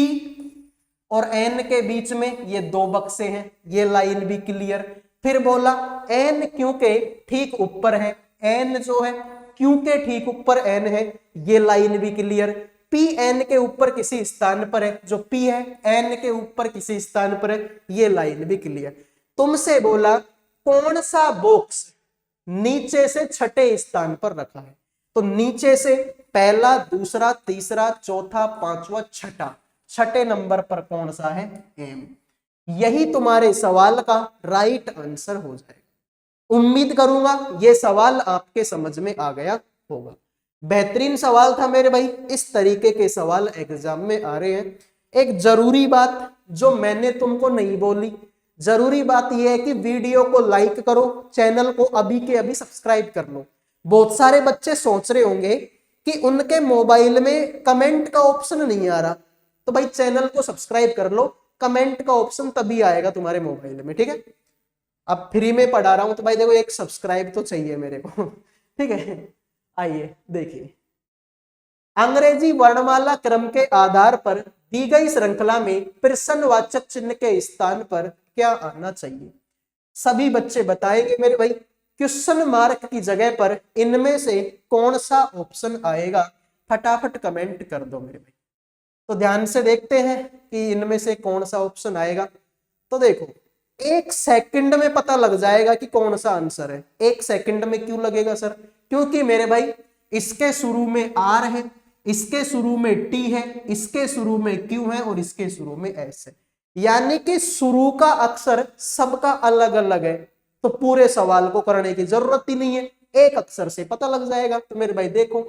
और N के बीच में ये 2 बक्से हैं, ये लाइन भी क्लियर। फिर बोला N Q के ठीक ऊपर है, N जो है Q के ठीक ऊपर N है, ये लाइन भी क्लियर। P N के ऊपर किसी स्थान पर है, जो P है N के ऊपर किसी स्थान पर है, ये लाइन भी क्लियर। तुमसे बोला कौन सा बॉक्स नीचे से छठे स्थान पर रखा है। तो नीचे से पहला, दूसरा, तीसरा, चौथा, पांचवा, छठा, छठे नंबर पर कौन सा है? एम। यही तुम्हारे सवाल का राइट आंसर हो जाएगा। उम्मीद करूंगा ये सवाल आपके समझ में आ गया होगा। बेहतरीन सवाल था मेरे भाई। इस तरीके के सवाल एग्जाम में आ रहे हैं। एक जरूरी बात जो मैंने तुमको नहीं बोली, जरूरी बात यह है कि वीडियो को लाइक करो, चैनल को अभी के अभी सब्सक्राइब कर लो। बहुत सारे बच्चे सोच रहे होंगे कि उनके मोबाइल में कमेंट का ऑप्शन नहीं आ रहा, तो भाई चैनल को सब्सक्राइब कर लो, कमेंट का ऑप्शन तभी आएगा तुम्हारे मोबाइल में, ठीक है। अब फ्री में पढ़ा रहा हूं तो भाई देखो एक सब्सक्राइब तो चाहिए मेरे को, ठीक है। आइए देखिए, अंग्रेजी वर्णमाला क्रम के आधार पर दी गई श्रृंखला में प्रश्नवाचक चिन्ह के स्थान पर क्या आना चाहिए? सभी बच्चे बताएंगे मेरे भाई। क्वेश्चन मार्क की जगह पर इनमें से कौन सा ऑप्शन आएगा? फटाफट कमेंट कर दो मेरे भाई। तो ध्यान से देखते हैं कि इनमें से कौन सा ऑप्शन आएगा। तो देखो, एक सेकंड में पता लग जाएगा कि कौन सा आंसर है। एक सेकंड में क्यों लगेगा सर? क्योंकि मेरे भाई इसके शुरू में आर है, इसके शुरू में टी है, इसके शुरू में क्यू है और इसके शुरू में एस है। यानी कि शुरू का अक्षर सबका अलग अलग है, तो पूरे सवाल को करने की जरूरत ही नहीं है, एक अक्षर से पता लग जाएगा। तो मेरे भाई देखो,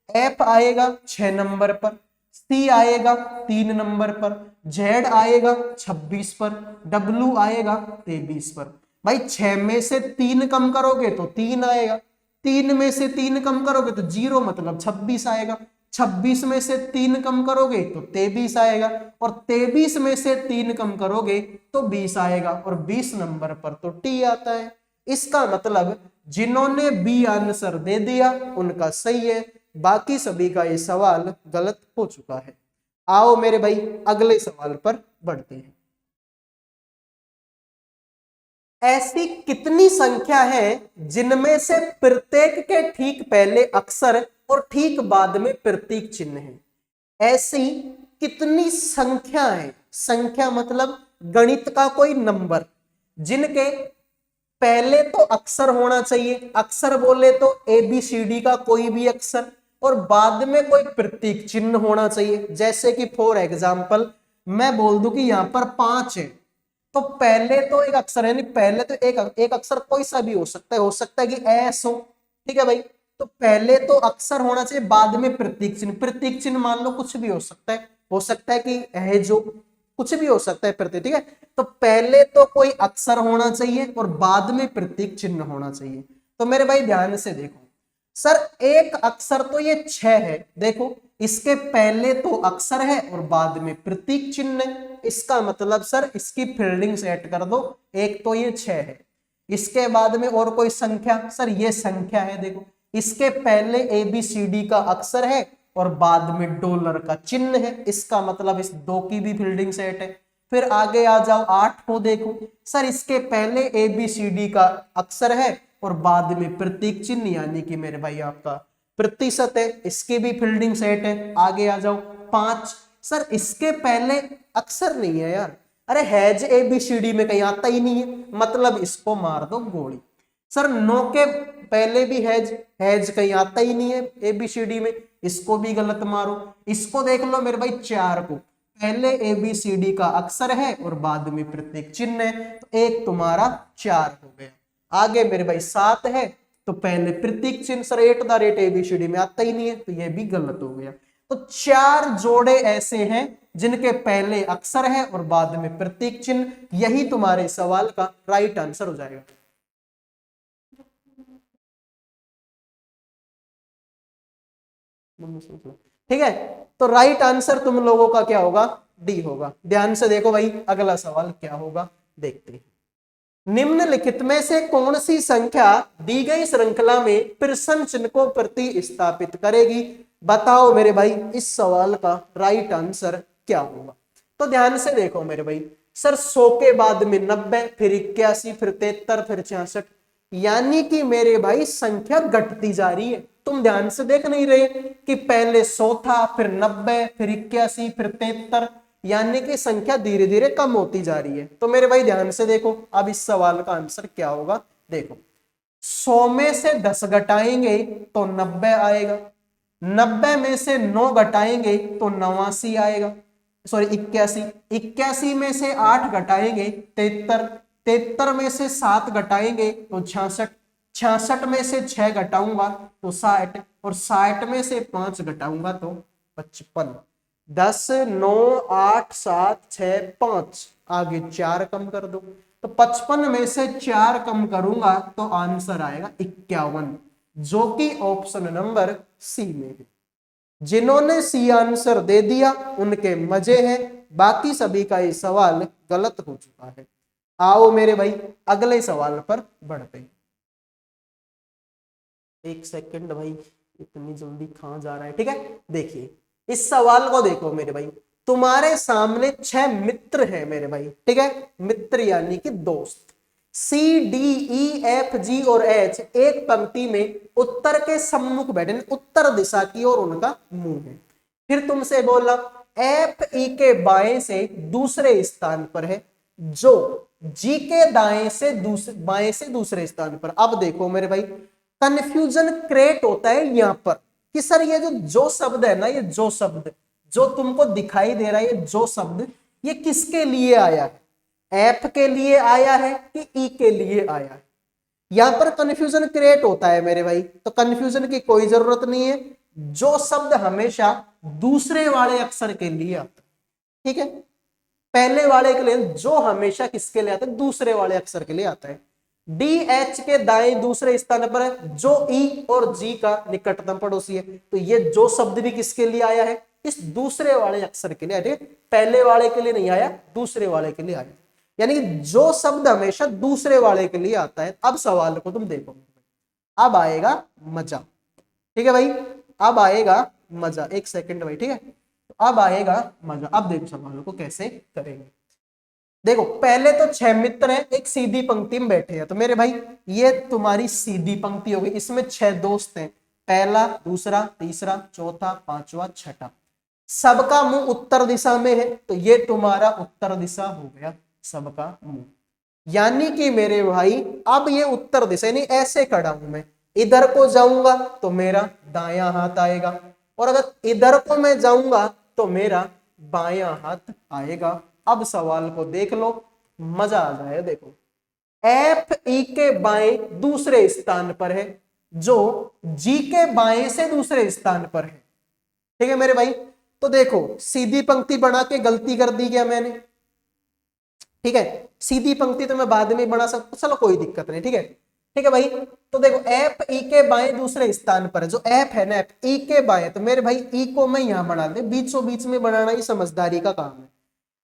एफ आएगा 6 नंबर पर, सी आएगा 3 नंबर पर, जेड आएगा 26 पर, डब्ल्यू आएगा 23 पर। भाई 6 में से 3 कम करोगे तो 3 आएगा, 3 में से 3 कम करोगे तो 0 मतलब 26 आएगा, 26 में से 3 कम करोगे तो 23 आएगा, और 23 में से 3 कम करोगे तो 20 आएगा, और 20 नंबर पर तो टी आता है। इसका मतलब जिन्होंने बी आंसर दे दिया उनका सही है, बाकी सभी का ये सवाल गलत हो चुका है। आओ मेरे भाई अगले सवाल पर बढ़ते हैं। ऐसी कितनी संख्या है जिनमें से प्रत्येक के ठीक पहले अक्षर और ठीक बाद में प्रतीक चिन्ह है? ऐसी कितनी संख्या है? संख्या मतलब गणित का कोई नंबर, जिनके पहले तो अक्षर होना चाहिए, अक्षर बोले तो ABCD का कोई भी अक्षर, और बाद में कोई प्रतीक चिन्ह होना चाहिए। जैसे कि फॉर एग्जाम्पल मैं बोल दूं कि यहां पर 5 है, तो पहले तो एक अक्षर है, नहीं पहले तो एक अक्षर कोई सा भी हो सकता है कि एस हो, ठीक है भाई। तो पहले तो अक्षर होना चाहिए, बाद में प्रतीक चिन्ह। प्रतीक चिन्ह मान लो कुछ भी हो सकता है कि है जो कुछ भी हो सकता है प्रतीक, ठीक है। तो पहले तो कोई अक्षर होना चाहिए और बाद में प्रतीक चिन्ह होना चाहिए। तो मेरे भाई ध्यान से देखो, सर एक अक्षर तो ये 6 है, देखो इसके पहले तो अक्षर है और बाद में प्रतीक चिन्ह है। इसका मतलब सर इसकी फील्डिंग सेट कर दो, एक तो ये 6 है, इसके बाद में और कोई संख्या, सर ये संख्या है, देखो इसके पहले ABCD का अक्षर है और बाद में डॉलर का चिन्ह है, इसका मतलब इस 2 की भी फील्डिंग सेट है। फिर आगे आ जाओ 8 को देखो, सर इसके पहले ABCD का अक्षर है और बाद में प्रतीक चिन्ह, यानी कि मेरे भाई आपका प्रतिशत है, इसकी भी फील्डिंग सेट है। आगे आ जाओ 5, सर इसके पहले अक्षर नहीं है यार, अरे हैज ABCD में कहीं आता ही नहीं है, मतलब इसको मार दो गोली। सर 9 के पहले भी हैज कहीं आता ही नहीं है ABCD में, इसको भी गलत मारो। इसको देख लो मेरे भाई 4 को, पहले ABCD का अक्षर है और बाद में प्रतीक चिन्ह है, तो एक तुम्हारा 4 हो गया। आगे मेरे भाई 7 है, तो पहले प्रतीक चिन्ह, सर @ABCD में आता ही नहीं है, तो यह भी गलत हो गया। तो 4 जोड़े ऐसे हैं जिनके पहले अक्षर है और बाद में प्रतीक चिन्ह, यही तुम्हारे सवाल का राइट आंसर हो जाएगा। ठीक है, तो राइट आंसर तुम लोगों का क्या होगा? डी होगा। ध्यान से देखो भाई अगला सवाल क्या होगा, देखते हैं। निम्नलिखित में से कौन सी संख्या दी गई श्रृंखला में प्रश्न चिन्ह को प्रतिस्थापित करेगी? बताओ मेरे भाई इस सवाल का राइट आंसर क्या होगा? तो ध्यान से देखो मेरे भाई, सर 100 के बाद में 90, फिर 81, फिर 73, फिर 66, यानी कि मेरे भाई संख्या घटती जा रही है। तुम ध्यान से देख नहीं रहे कि पहले 100 था, फिर 90, फिर 81, फिर 73, यानी कि संख्या धीरे धीरे कम होती जा रही है। तो मेरे भाई ध्यान से देखो, अब इस सवाल का आंसर क्या होगा, देखो 100 में से 10 घटाएंगे तो 90 आएगा, 90 में से 9 घटाएंगे तो 89 आएगा, सॉरी 81, 81 में से 8 घटाएंगे 73, 73 में से 7 घटाएंगे तो 66, 66 में से 6 घटाऊंगा तो 60, और 60 में से 5 घटाऊंगा तो 55। 10 9 8 7 6 5, आगे 4 कम कर दो, तो 55 में से 4 कम करूंगा तो आंसर आएगा 51, जो कि ऑप्शन नंबर सी में है। जिन्होंने सी आंसर दे दिया उनके मजे हैं, बाकी सभी का ये सवाल गलत हो चुका है। आओ मेरे भाई अगले सवाल पर बढ़ते हैं। एक सेकंड भाई, इतनी जल्दी कहां जा रहा है, ठीक है। देखिए इस सवाल को देखो मेरे भाई, तुम्हारे सामने 6 मित्र हैं मेरे भाई, ठीक है, मित्र यानी कि दोस्त। सी डी ई एफ जी और एच एक पंक्ति में उत्तर के सम्मुख बैठे, उत्तर दिशा की ओर उनका मुंह है। फिर तुमसे बोला एफ ई के बाएं से दूसरे स्थान पर है, जो जी के दाएं से बाएं से दूसरे स्थान पर। अब देखो मेरे भाई कंफ्यूजन क्रिएट होता है यहां पर कि सर ये जो शब्द है ना, ये जो शब्द जो तुमको दिखाई दे रहा है, ये जो शब्द ये किसके लिए आया है, एफ के लिए आया है कि ई के लिए आया है। यहां पर कंफ्यूजन क्रिएट होता है मेरे भाई, तो कंफ्यूजन की कोई जरूरत नहीं है, जो शब्द हमेशा दूसरे वाले अक्षर के लिए आता है, ठीक है, पहले वाले के लिए जो हमेशा किसके लिए आता है, दूसरे वाले अक्षर के लिए आता है। डी एच के दाएं दूसरे स्थान पर है, जो ई और जी का निकटतम पड़ोसी है, तो ये जो शब्द भी किसके लिए आया है, इस दूसरे वाले अक्षर के लिए आया, पहले वाले के लिए नहीं आया, दूसरे वाले के लिए आया, यानी जो शब्द हमेशा दूसरे वाले के लिए आता है। अब सवाल को तुम देखो, अब आएगा मजा, ठीक है भाई, अब आएगा मजा। एक सेकंड भाई, ठीक है, तो अब आएगा मजा। अब देखो सवाल को कैसे करेंगे। देखो पहले तो 6 मित्र हैं, एक सीधी पंक्ति में बैठे हैं, तो मेरे भाई ये तुम्हारी सीधी पंक्ति होगी, इसमें 6 दोस्त हैं, पहला दूसरा तीसरा चौथा पांचवा छठा, सबका मुंह उत्तर दिशा में है, तो ये तुम्हारा उत्तर दिशा हो गया सबका मुंह। यानी कि मेरे भाई अब ये उत्तर दिशा, यानी ऐसे खड़ा हूं मैं, इधर को जाऊंगा तो मेरा दायां हाथ आएगा, और अगर इधर को मैं जाऊंगा तो मेरा बायां हाथ आएगा। अब सवाल को देख लो, मजा आ जाए। देखो एफ ई के बाएं दूसरे स्थान पर है, जो जी के बाएं से दूसरे स्थान पर है, ठीक है मेरे भाई। तो देखो सीधी पंक्ति बना के गलती कर दी क्या मैंने, ठीक है, सीधी पंक्ति तो मैं बाद में बना सकता, चलो कोई दिक्कत नहीं, ठीक है, ठीक है भाई। तो देखो एफ ई के बाएं दूसरे स्थान पर है, जो एफ है ना, एफ ई के बाएं, तो मेरे भाई ई को मैं यहां बना दे, बीचों बीच में बनाना ही समझदारी का काम है।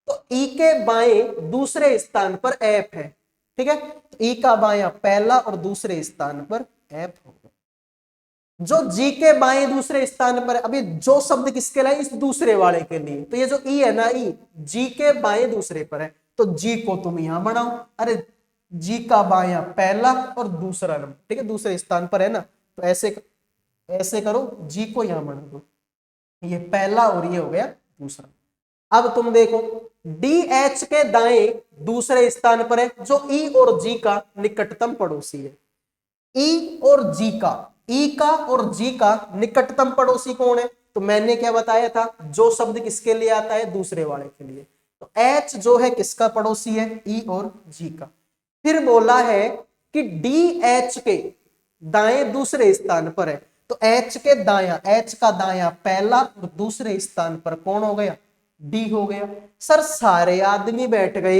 तो ई के बाएं दूसरे स्थान पर एफ है, ठीक है, तो ई का बायां पहला और दूसरे स्थान पर एफ होगा। जो जी के बाएं दूसरे स्थान पर, अभी जो शब्द किसके लिए, इस दूसरे वाले के लिए, तो ये जो ई है ना, ई जी के बाएं दूसरे पर है, तो जी को तुम यहां बनाओ, अरे जी का बायां पहला और दूसरा नंबर, ठीक है, दूसरे स्थान पर है ना, तो ऐसे करो, जी को यहां बना दो, ये पहला और ये हो गया दूसरा। अब तुम देखो डी एच के दाएं दूसरे स्थान पर है, जो ई और जी का निकटतम पड़ोसी है। ई और जी का, ई का और जी का निकटतम पड़ोसी कौन है, तो मैंने क्या बताया था, जो शब्द किसके लिए आता है, दूसरे वाले के लिए, तो एच जो है किसका पड़ोसी है, ई और जी का। फिर बोला है कि डी एच के दाएं दूसरे स्थान पर है, तो एच के दायां, एच का दायां पहला और दूसरे स्थान पर कौन हो गया, डी हो गया। सर सारे आदमी बैठ गए,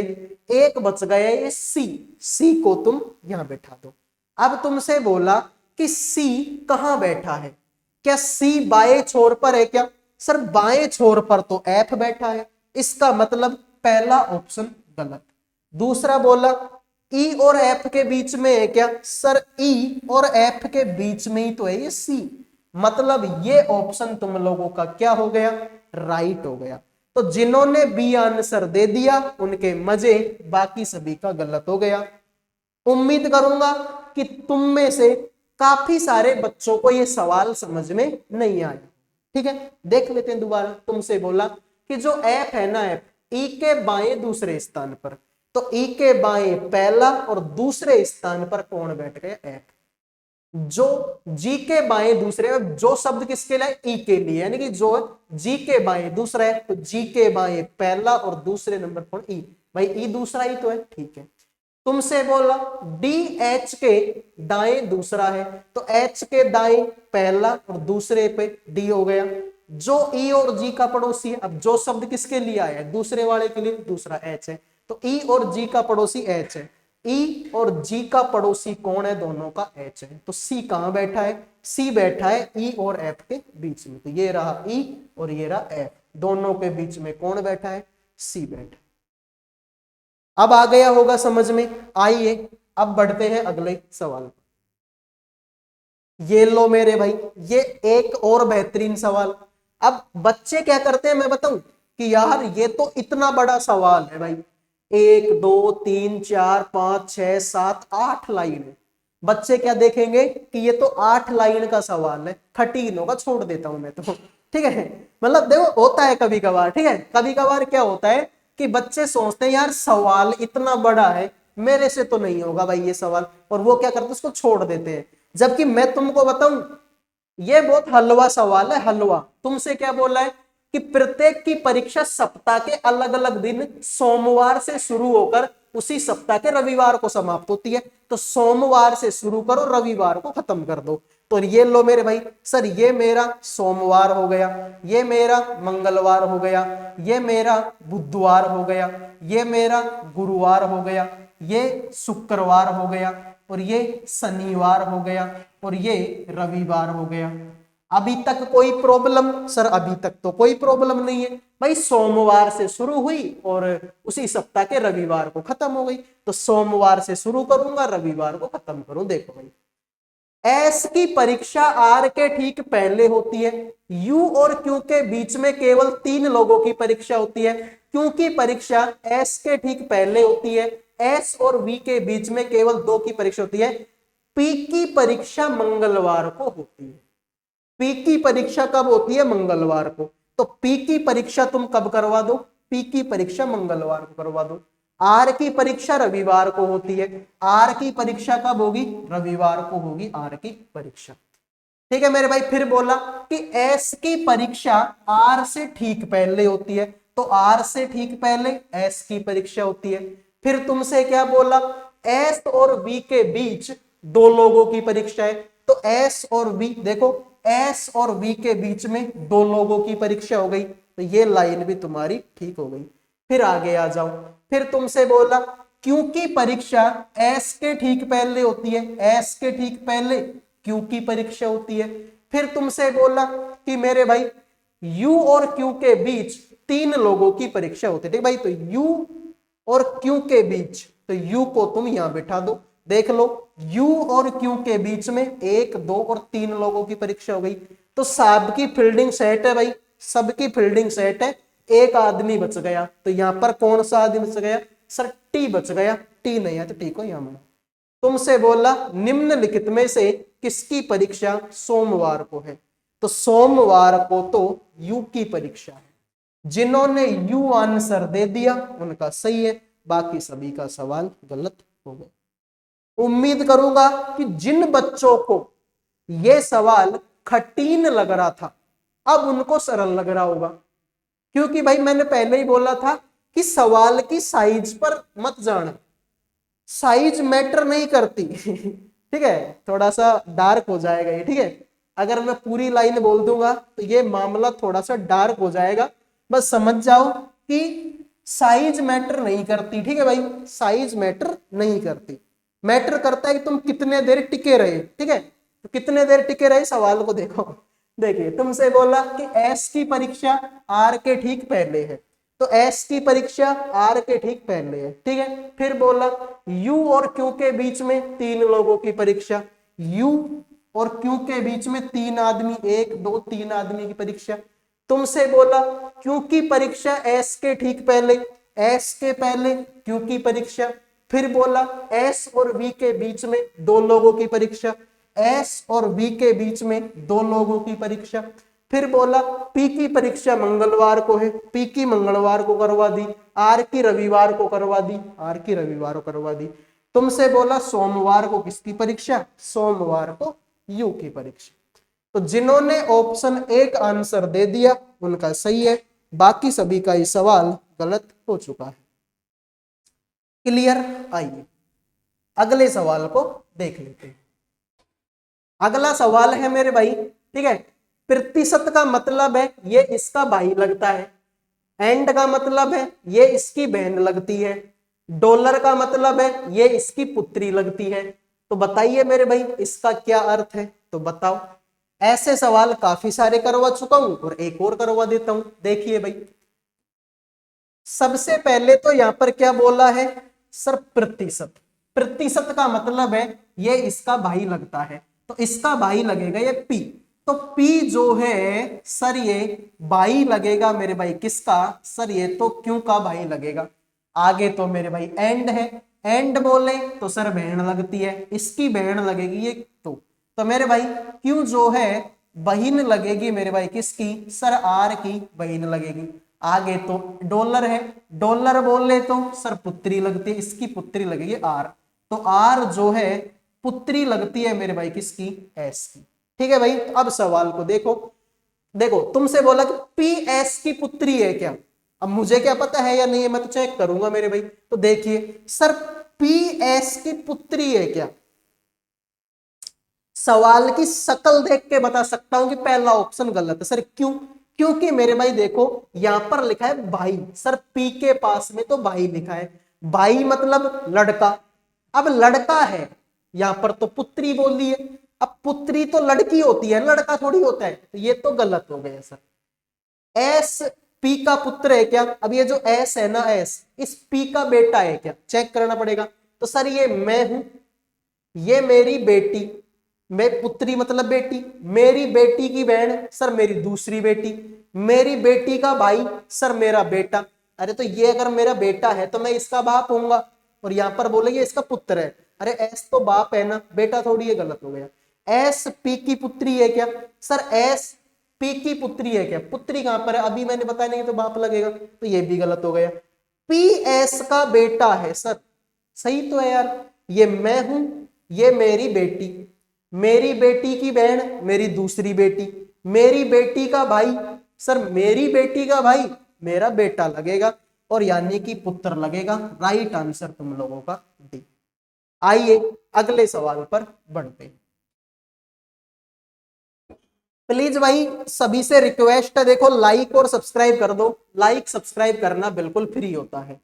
एक बच गया ये सी, सी को तुम यहां बैठा दो। अब तुमसे बोला कि सी कहां बैठा है, क्या सी बाएं छोर पर है क्या, सर बाएं छोर पर तो एफ बैठा है, इसका मतलब पहला ऑप्शन गलत। दूसरा बोला ई और एफ के बीच में है क्या, सर ई और एफ के बीच में ही तो है ये सी, मतलब ये ऑप्शन तुम लोगों का क्या हो गया, राइट हो गया। तो जिन्होंने बी आंसर दे दिया उनके मजे, बाकी सभी का गलत हो गया। उम्मीद करूंगा कि तुम में से काफी सारे बच्चों को ये सवाल समझ में नहीं आया, ठीक है। देख लेते हैं दोबारा। तुमसे बोला कि जो एफ है ना, एफ ई के बाएं दूसरे स्थान पर, तो ई के बाएं पहला और दूसरे स्थान पर कौन बैठ गया, एफ। जो जी के बाएं दूसरे, जो शब्द किसके लिए, ई के लिए, यानी कि जो जी के बाएं दूसरा है तो जी के बाएं पहला और दूसरे नंबर पर ई। भाई ई दूसरा ही तो है, ठीक है। तुमसे बोला डी एच के दाएं दूसरा है तो एच के दाएं पहला और दूसरे पे डी हो गया। जो ई और जी का पड़ोसी है, अब जो शब्द किसके लिए आया है, दूसरे वाले के लिए, दूसरा एच है, तो ई और जी का पड़ोसी एच है। ई और जी का पड़ोसी कौन है, दोनों का एच है। तो सी कहां बैठा है, सी बैठा है ई और एफ के बीच में। तो ये रहा ई और ये रहा एफ, दोनों के बीच में कौन बैठा है, सी बैठा। अब आ गया होगा समझ में। आइए अब बढ़ते हैं अगले सवाल। ये लो मेरे भाई, ये एक और बेहतरीन सवाल। अब बच्चे क्या करते हैं मैं बताऊं कि यार ये तो इतना बड़ा सवाल है भाई, 1 2 3 4 5 6 7 8 लाइन है। बच्चे क्या देखेंगे कि ये तो 8 लाइन का सवाल है, कठिन होगा, छोड़ देता हूं मैं तो, ठीक है। मतलब देखो होता है कभी कभार, ठीक है, कभी कभार क्या होता है कि बच्चे सोचते हैं यार सवाल इतना बड़ा है, मेरे से तो नहीं होगा भाई ये सवाल, और वो क्या करते हैं उसको छोड़ देते हैं। जबकि मैं तुमको बताऊं ये बहुत हलवा सवाल है, हलवा। तुमसे क्या बोला है कि प्रत्येक की परीक्षा सप्ताह के अलग अलग दिन सोमवार से शुरू होकर उसी सप्ताह के रविवार को समाप्त होती है। तो सोमवार से शुरू करो, रविवार को खत्म कर दो। तो ये लो मेरे भाई, सर ये मेरा सोमवार हो गया, ये मेरा मंगलवार हो गया, ये मेरा बुधवार हो गया, ये मेरा गुरुवार हो गया, ये शुक्रवार हो गया, और ये शनिवार हो गया, और ये रविवार हो गया। अभी तक कोई प्रॉब्लम, सर अभी तक तो कोई प्रॉब्लम नहीं है भाई, सोमवार से शुरू हुई और उसी सप्ताह के रविवार को खत्म हो गई। तो सोमवार से शुरू करूंगा, रविवार को खत्म करूं। देखो भाई एस की परीक्षा आर के ठीक पहले होती है, यू और क्यू के बीच में केवल 3 लोगों की परीक्षा होती है। क्यू की परीक्षा एस के ठीक पहले होती है, एस और वी के बीच में केवल 2 की परीक्षा होती है। पी की परीक्षा मंगलवार को होती है। पी की परीक्षा कब होती है, मंगलवार को। तो पी की परीक्षा तुम कब करवा दो, पी की परीक्षा मंगलवार को करवा दो। आर की परीक्षा रविवार को होती है, आर की परीक्षा कब होगी, रविवार को होगी आर की परीक्षा। ठीक है मेरे भाई। फिर बोला कि एस की परीक्षा आर से ठीक पहले होती है, तो आर से ठीक पहले एस की परीक्षा होती है। फिर तुमसे क्या बोला, एस और बी के बीच 2 लोगों की परीक्षा है, तो एस और बी, देखो एस और बी के बीच में 2 लोगों की परीक्षा हो गई, तो ये लाइन भी तुम्हारी ठीक हो गई। फिर आगे आ जाओ। फिर तुमसे बोला क्यू की परीक्षा एस के ठीक पहले होती है, एस के ठीक पहले क्यू की परीक्षा होती है। फिर तुमसे बोला कि मेरे भाई यू और क्यू के बीच 3 लोगों की परीक्षा होती है, ठीक भाई। तो यू और क्यू के बीच, तो यू को तुम यहां बैठा दो, देख लो यू और क्यू के बीच में 1 2 और 3 लोगों की परीक्षा हो गई। तो सबकी फील्डिंग सेट है भाई, सबकी फील्डिंग सेट है, एक आदमी बच गया। तो यहां पर कौन सा आदमी बच गया, सर टी बच गया, टी नहीं है तो टी को यहां माना। तुमसे बोला निम्नलिखित में से किसकी परीक्षा सोमवार को है, तो सोमवार को तो यू की परीक्षा है। जिन्होंने यू आंसर दे दिया उनका सही है, बाकी सभी का सवाल गलत हो गया। उम्मीद करूंगा कि जिन बच्चों को यह सवाल कठिन लग रहा था अब उनको सरल लग रहा होगा, क्योंकि भाई मैंने पहले ही बोला था कि सवाल की साइज पर मत जाना, साइज मैटर नहीं करती ठीक है, थोड़ा सा डार्क हो जाएगा ये, ठीक है। अगर मैं पूरी लाइन बोल दूंगा तो ये मामला थोड़ा सा डार्क हो जाएगा, बस समझ जाओ कि साइज मैटर नहीं करती, ठीक है भाई, साइज मैटर नहीं करती। मैटर करता है कि तुम कितने देर टिके रहे, ठीक है। तो कितने देर टिके रहे सवाल को देखो। देखिए तुमसे बोला कि एस की परीक्षा आर के ठीक पहले है, तो एस की परीक्षा आर के ठीक पहले है, ठीक है। फिर बोला यू और क्यू के बीच में 3 लोगों की परीक्षा, यू और क्यू के बीच में 3 आदमी, 1 2 3 आदमी की परीक्षा। तुमसे बोला क्यू की परीक्षा एस के ठीक पहले, एस के पहले क्यू की परीक्षा। फिर बोला एस और वी के बीच में 2 लोगों की परीक्षा, एस और बी के बीच में 2 लोगों की परीक्षा। फिर बोला पी की परीक्षा मंगलवार को है, पी की मंगलवार को करवा दी, आर की रविवार को करवा दी, आर की रविवार को करवा दी। तुमसे बोला सोमवार को किसकी परीक्षा, सोमवार को यू की परीक्षा। तो जिन्होंने ऑप्शन एक आंसर दे दिया उनका सही है, बाकी सभी का ये सवाल गलत हो चुका है। क्लियर। आइए अगले सवाल को देख लेते हैं। अगला सवाल है मेरे भाई, ठीक है, प्रतिशत का मतलब है ये इसका भाई लगता है, एंड का मतलब है ये इसकी बहन लगती है, डॉलर का मतलब है ये इसकी पुत्री लगती है। तो बताइए मेरे भाई इसका क्या अर्थ है, तो बताओ। ऐसे सवाल काफी सारे करवा चुका हूं और एक और करवा देता हूं। देखिए भाई, सबसे पहले तो यहां पर क्या बोला है सर, प्रतिशत। प्रतिशत का मतलब है ये इसका भाई लगता है, तो इसका भाई लगेगा ये पी। तो पी जो है सर ये भाई लगेगा मेरे भाई किसका, सर ये तो क्यों का भाई लगेगा। आगे तो मेरे भाई एंड है, एंड बोले तो सर बहन लगती है, इसकी बहन लगेगी ये तो मेरे भाई क्यों जो है बहन लगेगी मेरे भाई किसकी, सर आर की बहन लगेगी। आगे तो डॉलर है, डॉलर बोले तो सर पुत्री लगती है, इसकी पुत्री लगेगी आर। तो आर जो है पुत्री लगती है मेरे भाई किसकी, एस की। ठीक है भाई, तो अब सवाल को देखो। देखो तुमसे बोला कि पी एस की पुत्री है क्या, अब मुझे क्या पता है या नहीं है, मैं तो चेक करूंगा मेरे भाई। तो देखिए सर पी एस की पुत्री है क्या, सवाल की शक्ल देख के बता सकता हूं कि पहला ऑप्शन गलत है। सर क्यों, क्योंकि मेरे भाई देखो यहां पर लिखा है भाई, सर पी के पास में तो भाई लिखा है, भाई मतलब लड़का। अब लड़का है यहां पर तो पुत्री बोल दी है, अब पुत्री तो लड़की होती है, लड़का थोड़ी होता है, तो ये तो गलत हो गया सर। एस पी का पुत्र है क्या, अब ये जो एस है ना, एस इस पी का बेटा है क्या, चेक करना पड़ेगा। तो सर ये मैं हूं, ये मेरी बेटी, मैं पुत्री मतलब बेटी, मेरी बेटी की बहन सर मेरी दूसरी बेटी, मेरी बेटी का भाई सर मेरा बेटा। अरे तो ये अगर मेरा बेटा है तो मैं इसका बाप होऊंगा, और यहां पर बोलेंगे इसका पुत्र है। अरे एस तो बाप है ना, बेटा थोड़ी, ये गलत हो गया। एस पी की पुत्री है क्या, सर एस पी की पुत्री है क्या, पुत्री कहां पर है, अभी मैंने बताया नहीं तो बाप लगेगा, तो ये भी गलत हो गया। पी एस का बेटा है सर, सही तो है यार, ये मैं हूं, ये मेरी बेटी, मेरी बेटी की बहन मेरी दूसरी बेटी, मेरी बेटी का भाई सर मेरी बेटी का भाई मेरा बेटा लगेगा, और यानी कि पुत्र लगेगा। राइट आंसर तुम लोगों का डी। आइए अगले सवाल पर बढ़ते हैं। प्लीज भाई सभी से रिक्वेस्ट है, देखो लाइक और सब्सक्राइब कर दो, लाइक सब्सक्राइब करना बिल्कुल फ्री होता है।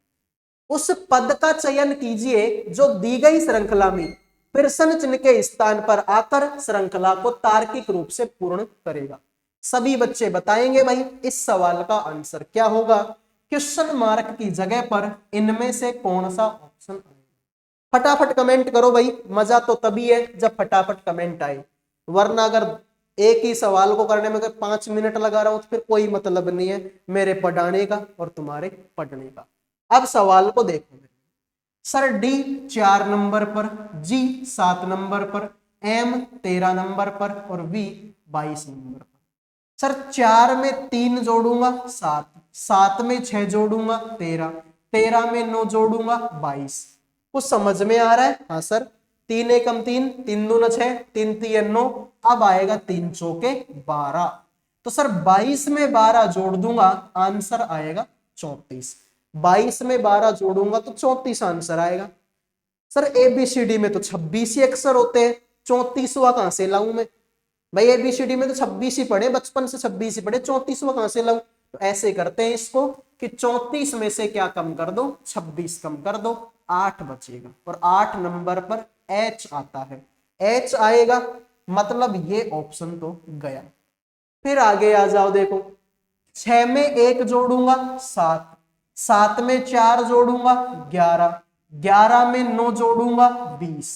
उस पद का चयन कीजिए जो दी गई श्रृंखला में प्रश्न चिन्ह के स्थान पर आकर श्रृंखला को तार्किक रूप से पूर्ण करेगा। सभी बच्चे बताएंगे भाई इस सवाल का आंसर क्या होगा, क्वेश्चन मार्क की जगह पर इनमें से कौन सा ऑप्शन आएगा। फटाफट कमेंट करो भाई, मजा तो तभी है जब फटाफट कमेंट आए, वरना अगर एक ही सवाल को करने में अगर 5 मिनट लगा रहा हूं तो फिर कोई मतलब नहीं है मेरे पढ़ाने का और तुम्हारे पढ़ने का। अब सवाल को देखो सर, डी 4 नंबर पर, जी 7 नंबर पर, एम 13 नंबर पर और वी 22 नंबर पर। सर 4 में 3 जोड़ूंगा 7, 7 में 6 जोड़ूंगा 13, 13 में 9 जोड़ूंगा 22। कुछ समझ में आ रहा है, हाँ सर। 3 एकम 3, 3 दूना 6, 3 तीन 9, अब आएगा 3 चौके 12। तो सर 22 में 12 जोड़ दूंगा, आंसर आएगा 34। 22 में 12 जोड़ूंगा तो 34 आंसर आएगा। सर एबीसीडी में तो 26 ही अक्षर होते हैं, 34वां कहां से लाऊं मैं, भाई एबीसीडी में तो 26 ही पढ़े, बचपन से 26 ही पढ़े, 34वां कहां से लाऊं। तो ऐसे करते हैं इसको कि 34 में से क्या कम कर दो, 26 कम कर दो, 8 बचेगा, और 8 नंबर पर एच आता है, एच आएगा, मतलब ये ऑप्शन तो गया। फिर आगे आ जाओ, देखो 6 में 1 जोड़ूंगा 7, 7 में 4 जोड़ूंगा 11, 11 में 9 जोड़ूंगा 20।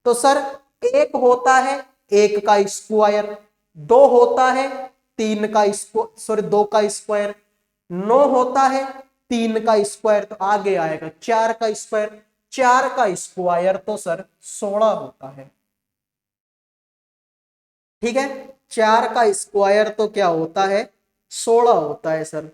तो सर एक होता है 1 का स्क्वायर, 2 होता है 3 का स्क्वायर, सॉरी 2 का स्क्वायर, 9 होता है 3 का स्क्वायर, तो आगे आएगा 4 का स्क्वायर, 4 का स्क्वायर तो सर 16 होता है। ठीक है, 4 का स्क्वायर तो क्या होता है, 16 होता है सर।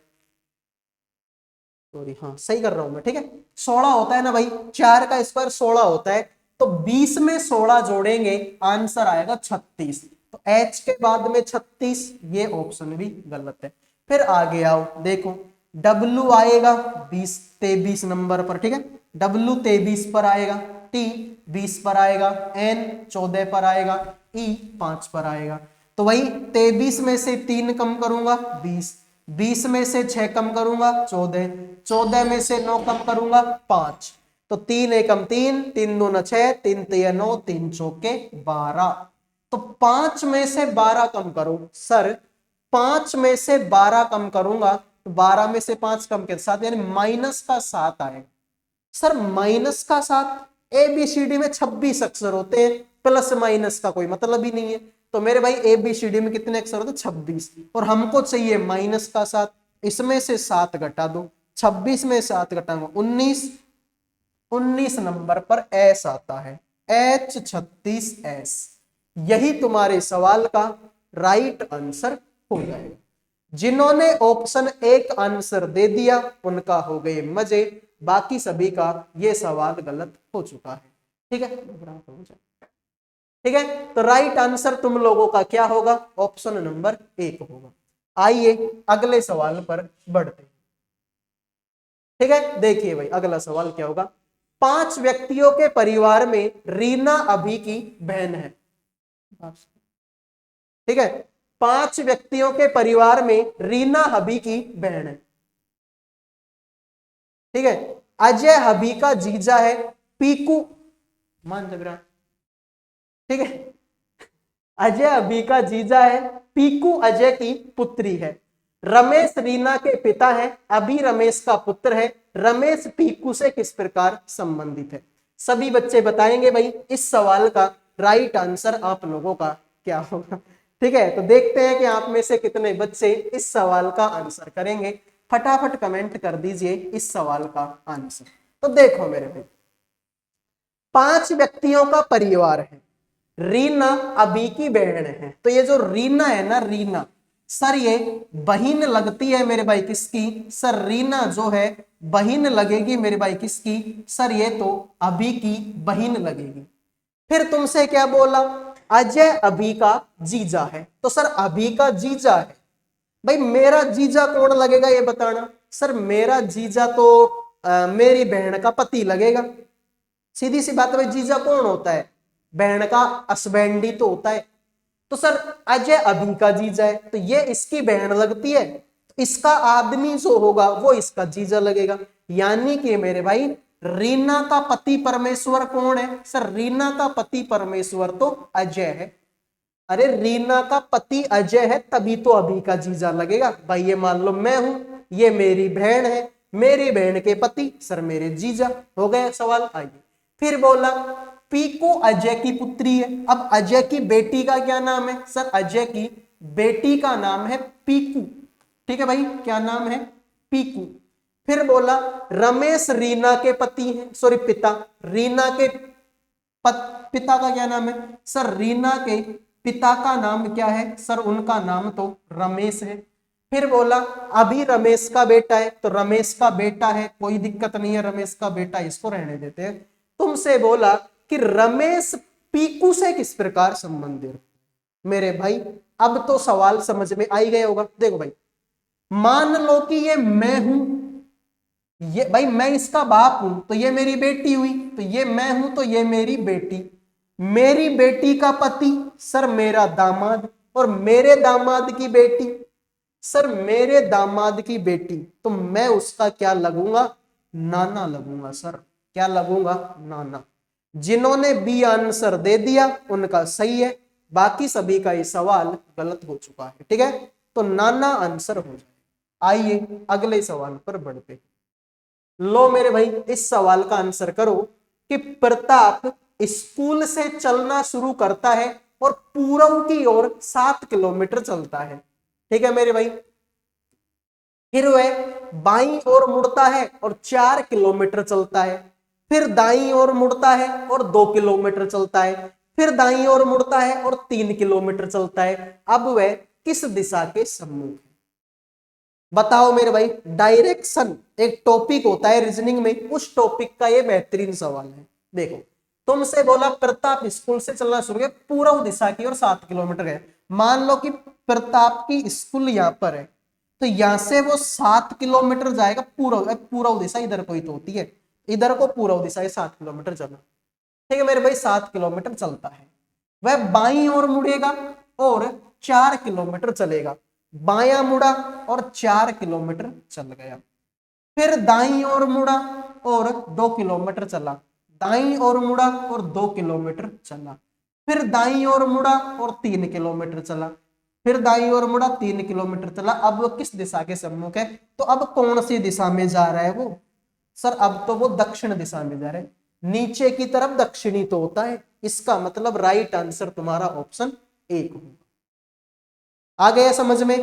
सॉरी, हाँ सही कर रहा हूं मैं, ठीक है। 16 होता है ना भाई, 4 का स्क्वायर 16 होता है, तो 20 में 16 जोड़ेंगे, आंसर आएगा 36। तो H के बाद में 36, ये ऑप्शन भी गलत है। फिर आगे आओ, देखो W आएगा 23 नंबर पर, ठीक है। W 23 पर आएगा, T 20 पर आएगा, N 14 पर आएगा, E 5 पर आएगा। तो वही 23 में से 3 कम करूंगा 20, 20 में से 6 कम करूंगा 14, 14 में से 9 कम करूंगा 5। तो 3 एकम 3, 3 दूना 6, 3 तिया 9, 3 चौके 12। तो 5 में से 12 कम करो सर, 5 में से 12 कम करूंगा तो 12 में से 5 कम के साथ यानी माइनस का 7 आएगा। सर माइनस का 7, एबीसीडी में 26 अक्षर होते हैं, प्लस माइनस का कोई मतलब ही नहीं है। तो मेरे भाई एबीसीडी में कितने अक्षर होते हैं? 26, और हमको चाहिए माइनस का 7। इसमें से 7 घटा दो, 26 में 7 घटाऊंगा 19, 19 नंबर पर एस आता है, H36S। यही तुम्हारे सवाल का राइट आंसर हो जाएगा। जिन्होंने ऑप्शन 1 आंसर दे दिया उनका हो गए मजे, बाकी सभी का ये सवाल गलत हो चुका है, ठीक है। ठीक है, तो राइट आंसर तुम लोगों का क्या होगा? ऑप्शन नंबर 1 होगा। आइए अगले सवाल पर बढ़ते हैं, ठीक है। देखिए भाई अगला सवाल क्या होगा। 5 व्यक्तियों के परिवार में रीना अभी की बहन है, ठीक है। 5 व्यक्तियों के परिवार में रीना हबी की बहन है, ठीक है। अजय हबी का जीजा है, पीकू मान जगरा, ठीक है। अजय हबी का जीजा है, पीकू अजय की पुत्री है। रमेश रीना के पिता है, अभी रमेश का पुत्र है। रमेश पीकू से किस प्रकार संबंधित है? सभी बच्चे बताएंगे भाई इस सवाल का राइट आंसर आप लोगों का क्या होगा, ठीक है। तो देखते हैं कि आप में से कितने बच्चे इस सवाल का आंसर करेंगे। फटाफट कमेंट कर दीजिए इस सवाल का आंसर। तो देखो मेरे भाई, 5 व्यक्तियों का परिवार है, रीना अभी की बहन है। तो ये जो रीना है ना, रीना सर ये बहिन लगती है मेरे भाई किसकी? सर रीना जो है बहिन लगेगी मेरे भाई किसकी? सर ये तो अभी की बहिन लगेगी। फिर तुमसे क्या बोला? अजय अभी का जीजा है। तो सर अभी का जीजा है, भाई मेरा जीजा कौन लगेगा ये बताना। सर मेरा जीजा तो मेरी बहन का पति लगेगा। सीधी सी बात है भाई, जीजा कौन होता है? बहन का हस्बैंड ही तो होता है। तो सर अजय अभी का जीजा है, तो ये इसकी बहन लगती है, तो इसका आदमी जो होगा वो इसका जीजा लगेगा। यानी कि मेरे भाई रीना का पति परमेश्वर कौन है? सर रीना का पति परमेश्वर तो अजय है। अरे रीना का पति अजय है तभी तो अभी का जीजा लगेगा भाई। ये मान लो मैं हूं, ये मेरी बहन है, मेरी बहन के पति सर मेरे जीजा। हो गया सवाल। आइए फिर बोला पीकू अजय की पुत्री है। अब अजय की बेटी का क्या नाम है? सर अजय की बेटी का नाम है पीकू, ठीक है भाई, क्या नाम है? पीकू। फिर बोला रमेश रीना के पति हैं, सॉरी पिता। रीना के पिता का क्या नाम है? सर रीना के पिता का नाम क्या है? सर उनका नाम तो रमेश है। फिर बोला अभी रमेश का बेटा है, तो रमेश का बेटा है, कोई दिक्कत नहीं है, रमेश का बेटा, इसको रहने देते हैं। तुमसे बोला कि रमेश पीकू से किस प्रकार संबंधित? मेरे भाई अब तो सवाल समझ में आ ही गया होगा। देखो भाई, मान लो कि ये मैं हूं, ये भाई मैं इसका बाप हूं, तो ये मेरी बेटी हुई, तो ये मैं हूं तो ये मेरी बेटी। मेरी बेटी का पति सर मेरा दामाद, और मेरे दामाद की बेटी सर मेरे दामाद की बेटी, तो मैं उसका क्या लगूंगा? नाना लगूंगा सर। क्या लगूंगा? नाना। जिन्होंने बी आंसर दे दिया उनका सही है, बाकी सभी का ये सवाल गलत हो चुका है, ठीक है। तो नाना आंसर हो जाए। आइए अगले सवाल पर बढ़ते हैं। लो मेरे भाई इस सवाल का आंसर करो कि प्रताप स्कूल से चलना शुरू करता है और पूरब की ओर 7 किलोमीटर चलता है, ठीक है मेरे भाई। फिर वह बाईं ओर मुड़ता है और 4 किलोमीटर चलता है। फिर दाईं ओर मुड़ता है और 2 किलोमीटर चलता है। फिर दाईं ओर मुड़ता है और 3 किलोमीटर चलता है। अब वह किस दिशा के सम्मुख है? बताओ मेरे भाई, डायरेक्शन एक टॉपिक होता है रीजनिंग में, उस टॉपिक का ये बेहतरीन सवाल है। देखो, तुमसे बोला प्रताप स्कूल से चलना शुरू किया पूर्व दिशा की ओर 7 किलोमीटर गए। मान लो कि प्रताप की स्कूल यहां पर है, तो यहां से वो 7 किलोमीटर जाएगा पूर्व, पूर्व दिशा इधर को ही तो होती है, इधर को पूर्व दिशा है 7 किलोमीटर चलना। ठीक है मेरे भाई, 7 किलोमीटर चलता है। वह बाईं ओर मुड़ेगा और 4 किलोमीटर चलेगा। बायां मुड़ा और 4 किलोमीटर चल गया। फिर दाईं ओर मुड़ा और 2 किलोमीटर चला। दाईं ओर मुड़ा और 2 किलोमीटर चला। फिर दाईं ओर मुड़ा और 3 किलोमीटर चला। फिर दाईं ओर मुड़ा 3 किलोमीटर चला। अब वो किस दिशा के सम्मुख है? तो अब कौन सी दिशा में जा रहा है वो? सर अब तो वो दक्षिण दिशा में जा रहे हैं। नीचे की तरफ दक्षिणी तो होता है, इसका मतलब राइट आंसर तुम्हारा ऑप्शन 1 होगा। आ गया समझ में?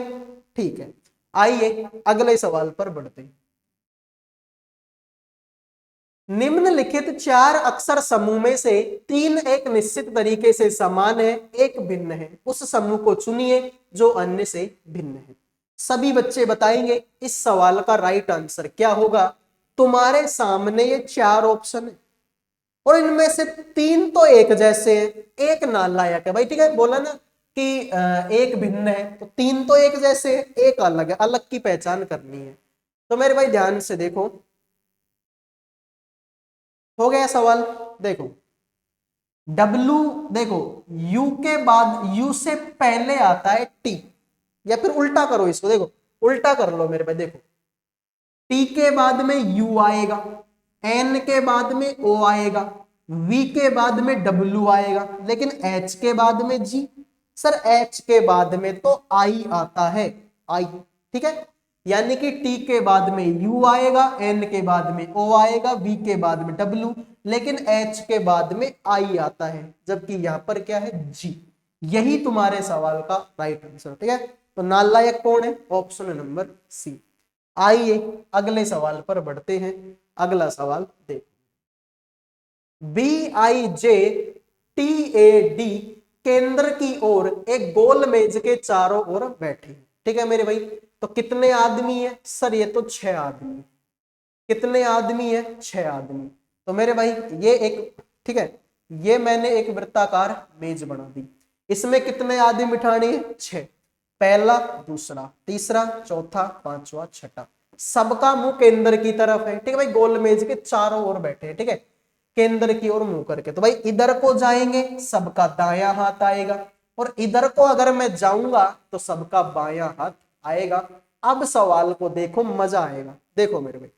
ठीक है, आइए अगले सवाल पर बढ़ते हैं। निम्नलिखित 4 अक्षर समूह में से 3 एक निश्चित तरीके से समान है, एक भिन्न है। उस समूह को चुनिए जो अन्य से भिन्न है। सभी बच्चे बताएंगे इस सवाल का राइट आंसर क्या होगा। तुम्हारे सामने ये 4 ऑप्शन है और इनमें से 3 तो एक जैसे है, एक नालायक है भाई। ठीक है, बोला ना कि एक भिन्न है, तो 3 तो एक जैसे है, एक अलग है, अलग की पहचान करनी है। तो मेरे भाई ध्यान से देखो, हो गया सवाल। देखो W, देखो U के बाद, U से पहले आता है T, या फिर उल्टा करो इसको, देखो उल्टा कर लो मेरे भाई। देखो T के बाद में U आएगा, N के बाद में O आएगा, V के बाद में W आएगा, लेकिन H के बाद में G। सर H के बाद में तो I आता है, I। ठीक है, यानी कि T के बाद में U आएगा, N के बाद में O आएगा, V के बाद में W, लेकिन H के बाद में I आता है, जबकि यहां पर क्या है? G। यही तुम्हारे सवाल का राइट आंसर। ठीक है, तो नालायक कौन है? Option number C. आइए अगले सवाल पर बढ़ते हैं। अगला सवाल देखो, BIJTAD केंद्र की ओर एक गोल मेज के चारों ओर बैठे। ठीक है मेरे भाई, तो कितने आदमी है? सर ये तो 6 आदमी। कितने आदमी है? 6 आदमी। तो मेरे भाई ये एक, ठीक है, ये मैंने एक वृत्ताकार मेज बना दी। इसमें कितने आदमी बिठाने हैं? 6। पहला, दूसरा, तीसरा, चौथा, पांचवा, छठा। सबका मुंह केंद्र की तरफ है। ठीक है भाई, गोल मेज के चारों ओर बैठे हैं। ठीक है, केंद्र की ओर मुंह करके। तो भाई इधर को जाएंगे सबका दायां हाथ आएगा, और इधर को अगर मैं जाऊंगा तो सबका बायां हाथ आएगा। अब सवाल को देखो, मजा आएगा। देखो मेरे भाई,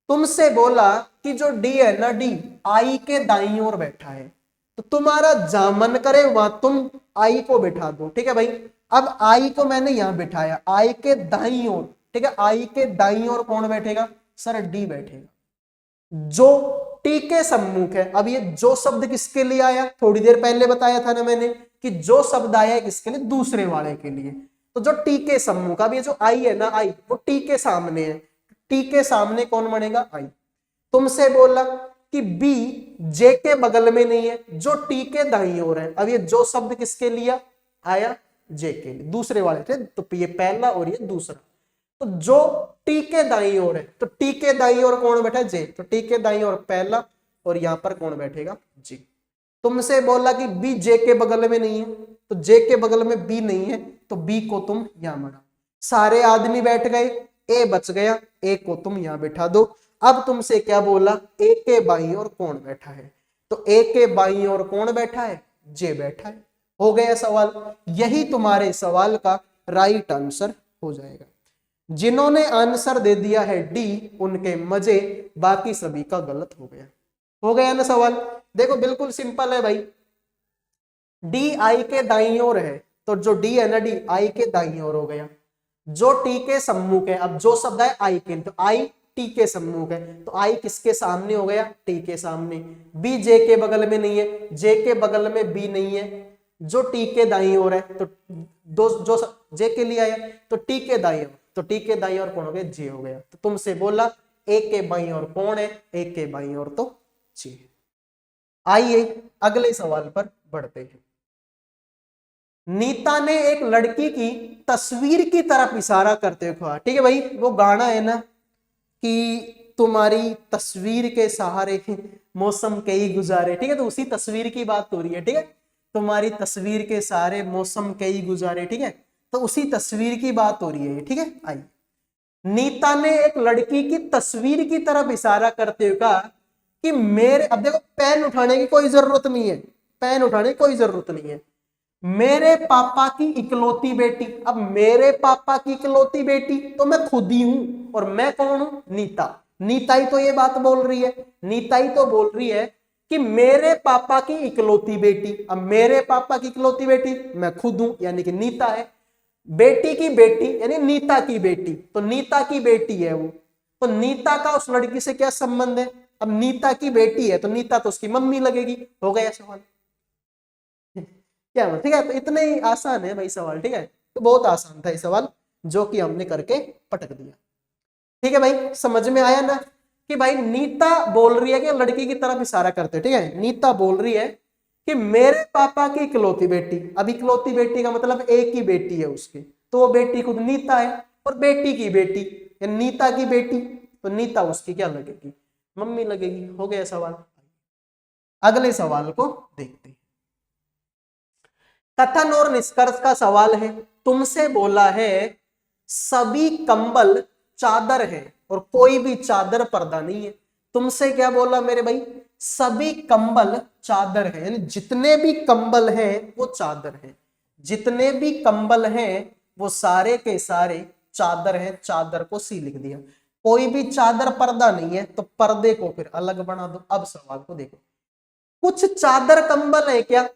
तुमसे बोला कि जो डी है ना, डी आई के दाईं ओर बैठा है, तो तुम्हारा जहां मन करे वहां तुम आई को बिठा दो। ठीक है भाई, अब आई को मैंने यहां बिठाया, आई के दाईं ओर। ठीक है, आई के दाईं ओर कौन बैठेगा? सर डी बैठेगा, जो टी के सम्मुख है। अब ये जो शब्द किसके लिए आया? थोड़ी देर पहले बताया था ना मैंने कि जो शब्द आया है किसके लिए? दूसरे वाले के लिए। तो जो टी के सम्मुख, अब ये जो आई है ना, आई वो टी के सामने है, टी के सामने कौन बनेगा? आई। तुमसे बोला कि बी जे के बगल में नहीं है, जो टी के दाईं ओर है। अब ये जो शब्द किसके लिए आया? जे के लिए, दूसरे वाले थे। तो ये पहला और ये दूसरा। तो जो टी के दाईं ओर है, तो टी के दाईं ओर कौन बैठा है? जे। तो टी के दाईं ओर पहला, और यहां पर कौन बैठेगा? जी। तुमसे बोला कि बी जे के बगल में नहीं है, तो जे के बगल में बी नहीं है, तो बी को तुम यहां बढ़ा। सारे आदमी बैठ गए, ए बच गया, ए को तुम यहां बैठा दो। अब तुमसे क्या बोला? ए के बाईं ओर कौन बैठा है? तो ए के बाईं ओर कौन बैठा है? जे बैठा है। हो गया सवाल। यही तुम्हारे सवाल का राइट आंसर हो जाएगा। जिन्होंने आंसर दे दिया है डी, उनके मजे, बाकी सभी का गलत हो गया। हो गया ना सवाल? देखो बिल्कुल सिंपल है भाई, डी आई के दाईं ओर है, तो जो डी है ना, डी आई के दाईं ओर हो गया। जो टी के सम्मुख है, अब जो शब्द है आई के, तो आई टी के सम्मुख है, तो आई किसके सामने हो गया? टी के सामने। बी जे के बगल में नहीं है, जे के बगल में बी नहीं है, जो टी के दाईं ओर है, तो दो जो जे के लिए आया, तो टी के दाईं ओर, तो टी के दाईं ओर कौन हो गया? जे हो गया। तो तुमसे बोला ए के बाईं ओर कौन है? ए के बाईं ओर तो जे। आइए अगले सवाल पर बढ़ते हैं। नीता ने एक लड़की की तस्वीर की तरफ इशारा करते हुए कहा। ठीक है भाई, वो गाना है ना कि तुम्हारी तस्वीर के सहारे मौसम कई गुजारे, ठीक है, तो उसी तस्वीर की बात हो रही है। ठीक है, तुम्हारी तस्वीर के सहारे मौसम कई गुजारे, ठीक है, तो उसी तस्वीर की बात हो रही है। ठीक है, आई नीता ने एक लड़की की तस्वीर की तरफ इशारा करते हुए कहा कि मेरे, अब देखो पेन उठाने की कोई जरूरत नहीं है, पेन उठाने की कोई जरूरत नहीं है, मेरे पापा की इकलौती बेटी। अब मेरे पापा की इकलौती बेटी तो मैं खुद ही हूं, और मैं कौन हूं? नीता। नीता ही तो ये बात बोल रही है, नीता ही तो बोल रही है कि मेरे पापा की इकलौती बेटी। अब मेरे पापा की इकलौती बेटी मैं खुद हूं, यानी कि नीता है। बेटी की बेटी यानी नीता की बेटी, तो नीता की बेटी है वो, तो नीता का उस लड़की से क्या संबंध है? अब नीता की बेटी है तो नीता तो उसकी मम्मी लगेगी। हो गया सवाल। क्या? ठीक है, तो इतने ही आसान है भाई सवाल। ठीक है, तो बहुत आसान था ये सवाल जो कि हमने करके पटक दिया। ठीक है भाई, समझ में आया ना कि भाई नीता बोल रही है कि लड़की की तरफ इशारा करते। ठीक है, नीता बोल रही है कि मेरे पापा की इकलौती बेटी। अब इकलौती बेटी का मतलब एक ही बेटी है उसकी, तो वो बेटी खुद नीता है, और बेटी की बेटी या नीता की बेटी, तो नीता उसकी क्या लगेगी? मम्मी लगेगी। हो गया सवाल। अगले सवाल को देखते हैं। कथन और निष्कर्ष का सवाल है। तुमसे बोला है सभी कंबल चादर है और कोई भी चादर पर्दा नहीं है। तुमसे क्या बोला मेरे भाई? सभी कंबल चादर है, यानी जितने भी कंबल हैं वो चादर है, जितने भी कंबल हैं वो सारे के सारे चादर है। चादर को सी लिख दिया। कोई भी चादर पर्दा नहीं है, तो पर्दे को फिर अलग बना दो। अब सवाल को देखो, कुछ चादर कंबल है क्या?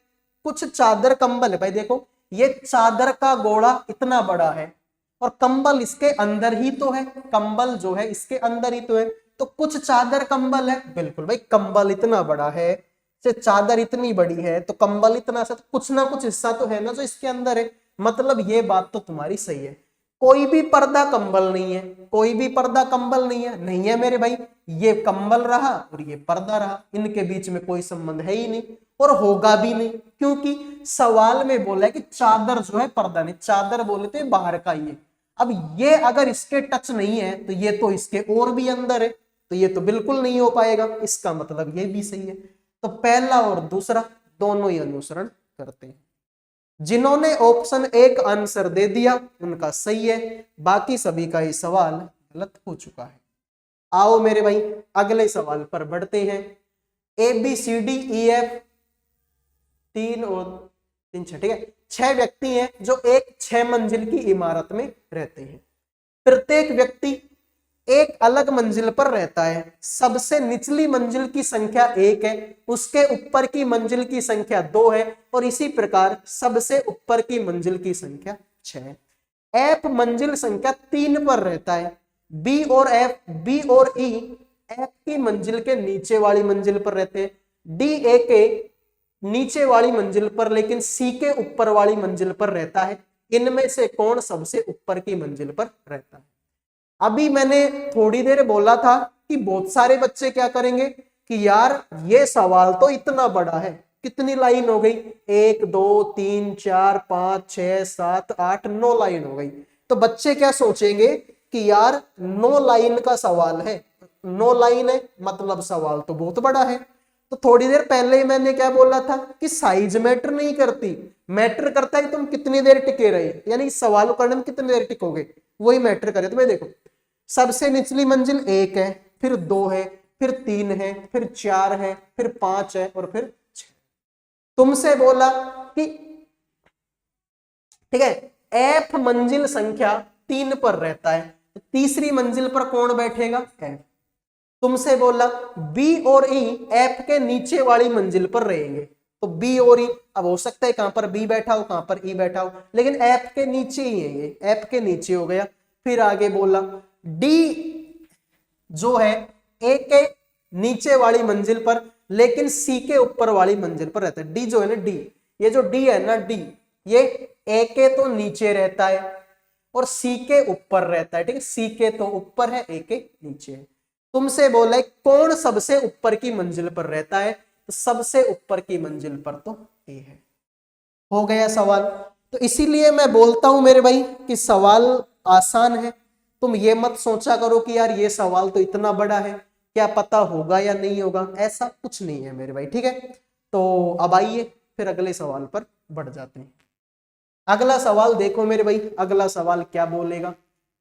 कुछ चादर कंबल है भाई। देखो ये चादर का गोला इतना बड़ा है और कंबल इसके अंदर ही तो है, कंबल जो है इसके अंदर ही तो है, तो कुछ चादर कंबल है। बिल्कुल भाई, कंबल इतना बड़ा है, से चादर इतनी बड़ी है, तो कंबल इतना सा, तो कुछ ना कुछ हिस्सा तो है ना जो इसके अंदर है। मतलब ये बात तो तुम्हारी सही है। कोई भी पर्दा कंबल नहीं है, कोई भी पर्दा कंबल नहीं है, नहीं है मेरे भाई। ये कंबल रहा और ये पर्दा रहा, इनके बीच में कोई संबंध है ही नहीं और होगा भी नहीं, क्योंकि सवाल में बोला है कि चादर जो है पर्दा नहीं। चादर बोले तो बाहर का ही है। अब ये अगर इसके टच नहीं है तो ये तो इसके और भी अंदर है, तो ये तो बिल्कुल नहीं हो पाएगा। इसका मतलब ये भी सही है। तो पहला और दूसरा दोनों ही अनुसरण करते हैं। जिन्होंने ऑप्शन एक आंसर दे दिया उनका सही है, बाकी सभी का ही सवाल गलत हो चुका है। आओ मेरे भाई अगले सवाल पर बढ़ते हैं। A B C D E F, तीन और तीन छह, ठीक है, 6 व्यक्ति हैं जो एक 6 मंजिल की इमारत में रहते हैं। प्रत्येक व्यक्ति एक अलग मंजिल पर रहता है। सबसे निचली मंजिल की संख्या 1 है, उसके ऊपर की मंजिल की संख्या 2 है, और इसी प्रकार सबसे ऊपर की मंजिल की संख्या 6 है। एफ मंजिल संख्या 3 पर रहता है। बी और एफ, बी और ई एफ की मंजिल के नीचे वाली मंजिल पर रहते हैं। डी ए के नीचे वाली मंजिल पर लेकिन सी के ऊपर वाली मंजिल पर रहता है। इनमें से कौन सबसे ऊपर की मंजिल पर रहता है? अभी मैंने थोड़ी देर बोला था कि बहुत सारे बच्चे क्या करेंगे कि यार ये सवाल तो इतना बड़ा है, कितनी लाइन हो गई? 1 2 3 4 5 6 7 8 9 लाइन हो गई। तो बच्चे क्या सोचेंगे कि यार 9 लाइन का सवाल है, 9 लाइन है मतलब सवाल तो बहुत बड़ा है। तो थोड़ी देर पहले ही मैंने क्या बोला था कि साइज मैटर नहीं करती, मैटर करता है तुम कितनी देर टिके रहे, यानी इस सवाल को करने में कितनी देर टिकोगे, वही मैटर करे। तो भाई देखो, सबसे निचली मंजिल 1 है, फिर 2 है, फिर 3 है, फिर 4 है, फिर 5 है और फिर 6। तुमसे बोला कि ठीक है एफ मंजिल संख्या 3 पर रहता है, तो तीसरी मंजिल पर कौन बैठेगा? एफ। तुमसे बोला बी और ई एफ के नीचे वाली मंजिल पर रहेंगे, तो बी और ई, अब हो सकता है कहां पर बी बैठा हो कहां पर ई बैठा हो, लेकिन एफ के नीचे ही है, ये एफ के नीचे हो गया। फिर आगे बोला डी जो है ए के नीचे वाली मंजिल पर लेकिन सी के ऊपर वाली मंजिल पर रहता है। डी जो है ना, डी, ये जो डी है ना, डी ये ए के तो नीचे रहता है और सी के ऊपर रहता है। ठीक है, सी के तो ऊपर है, ए के नीचे है। तुमसे बोला है कौन सबसे ऊपर की मंजिल पर रहता है, तो सबसे ऊपर की मंजिल पर तो ए है। हो गया सवाल। तो इसीलिए मैं बोलता हूं मेरे भाई कि सवाल आसान है। तुम ये मत सोचा करो कि यार ये सवाल तो इतना बड़ा है, क्या पता होगा या नहीं होगा, ऐसा कुछ नहीं है मेरे भाई, ठीक है। तो अब आइए फिर अगले सवाल पर बढ़ जाते हैं। अगला सवाल देखो मेरे भाई, अगला सवाल क्या बोलेगा,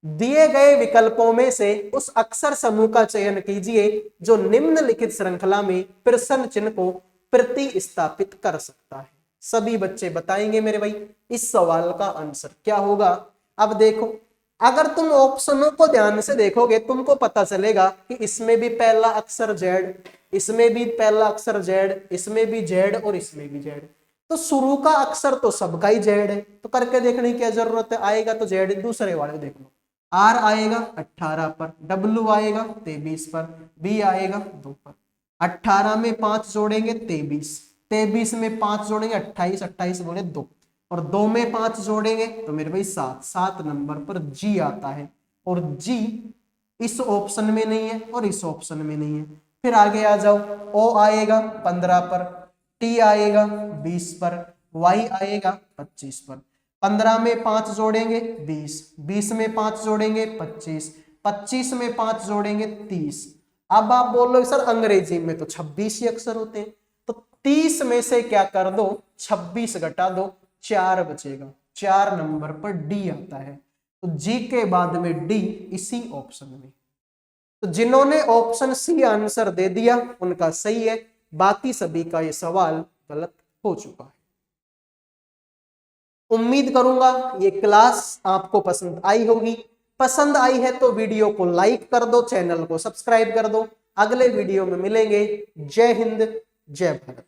दिए गए विकल्पों में से उस अक्षर समूह का चयन कीजिए जो निम्नलिखित श्रृंखला में प्रश्न चिन्ह को प्रतिस्थापित कर सकता है। सभी बच्चे बताएंगे मेरे भाई इस सवाल का आंसर क्या होगा। अब देखो, अगर तुम ऑप्शनों को ध्यान से देखोगे तुमको पता चलेगा कि इसमें भी पहला अक्षर जेड, इसमें भी पहला अक्षर जेड, इसमें भी जेड और इसमें भी जेड, तो शुरू का अक्षर तो सबका ही जेड है, तो करके देखने की क्या जरूरत है, आएगा तो जेड। दूसरे वाले देख लो, आर आएगा 18 पर, डब्ल्यू आएगा 23 पर, बी आएगा 2 पर। 18 में 5 जोड़ेंगे 23, 23 में 5 जोड़ेंगे 28, 28 बोले 2, और 2 में 5 जोड़ेंगे तो मेरे भाई 7, 7 नंबर पर जी आता है, और जी इस ऑप्शन में नहीं है और इस ऑप्शन में नहीं है। फिर आगे आ जाओ, ओ आएगा 15 पर, टी आएगा 20 पर, वाई आएगा 25 पर। 15 में 5 जोड़ेंगे 20, 20 में 5 जोड़ेंगे 25, 25 में 5 जोड़ेंगे 30। अब आप बोल लो सर अंग्रेजी में तो 26 ही अक्षर होते हैं, तो 30 में से क्या कर दो, 26 घटा दो, 4 बचेगा, 4 नंबर पर डी आता है। तो जी के बाद में डी इसी ऑप्शन में। तो जिन्होंने ऑप्शन सी आंसर दे दिया उनका सही है, बाकी सभी का ये सवाल गलत हो चुका है। उम्मीद करूंगा ये क्लास आपको पसंद आई होगी। पसंद आई है तो वीडियो को लाइक कर दो, चैनल को सब्सक्राइब कर दो। अगले वीडियो में मिलेंगे। जय हिंद, जय भारत।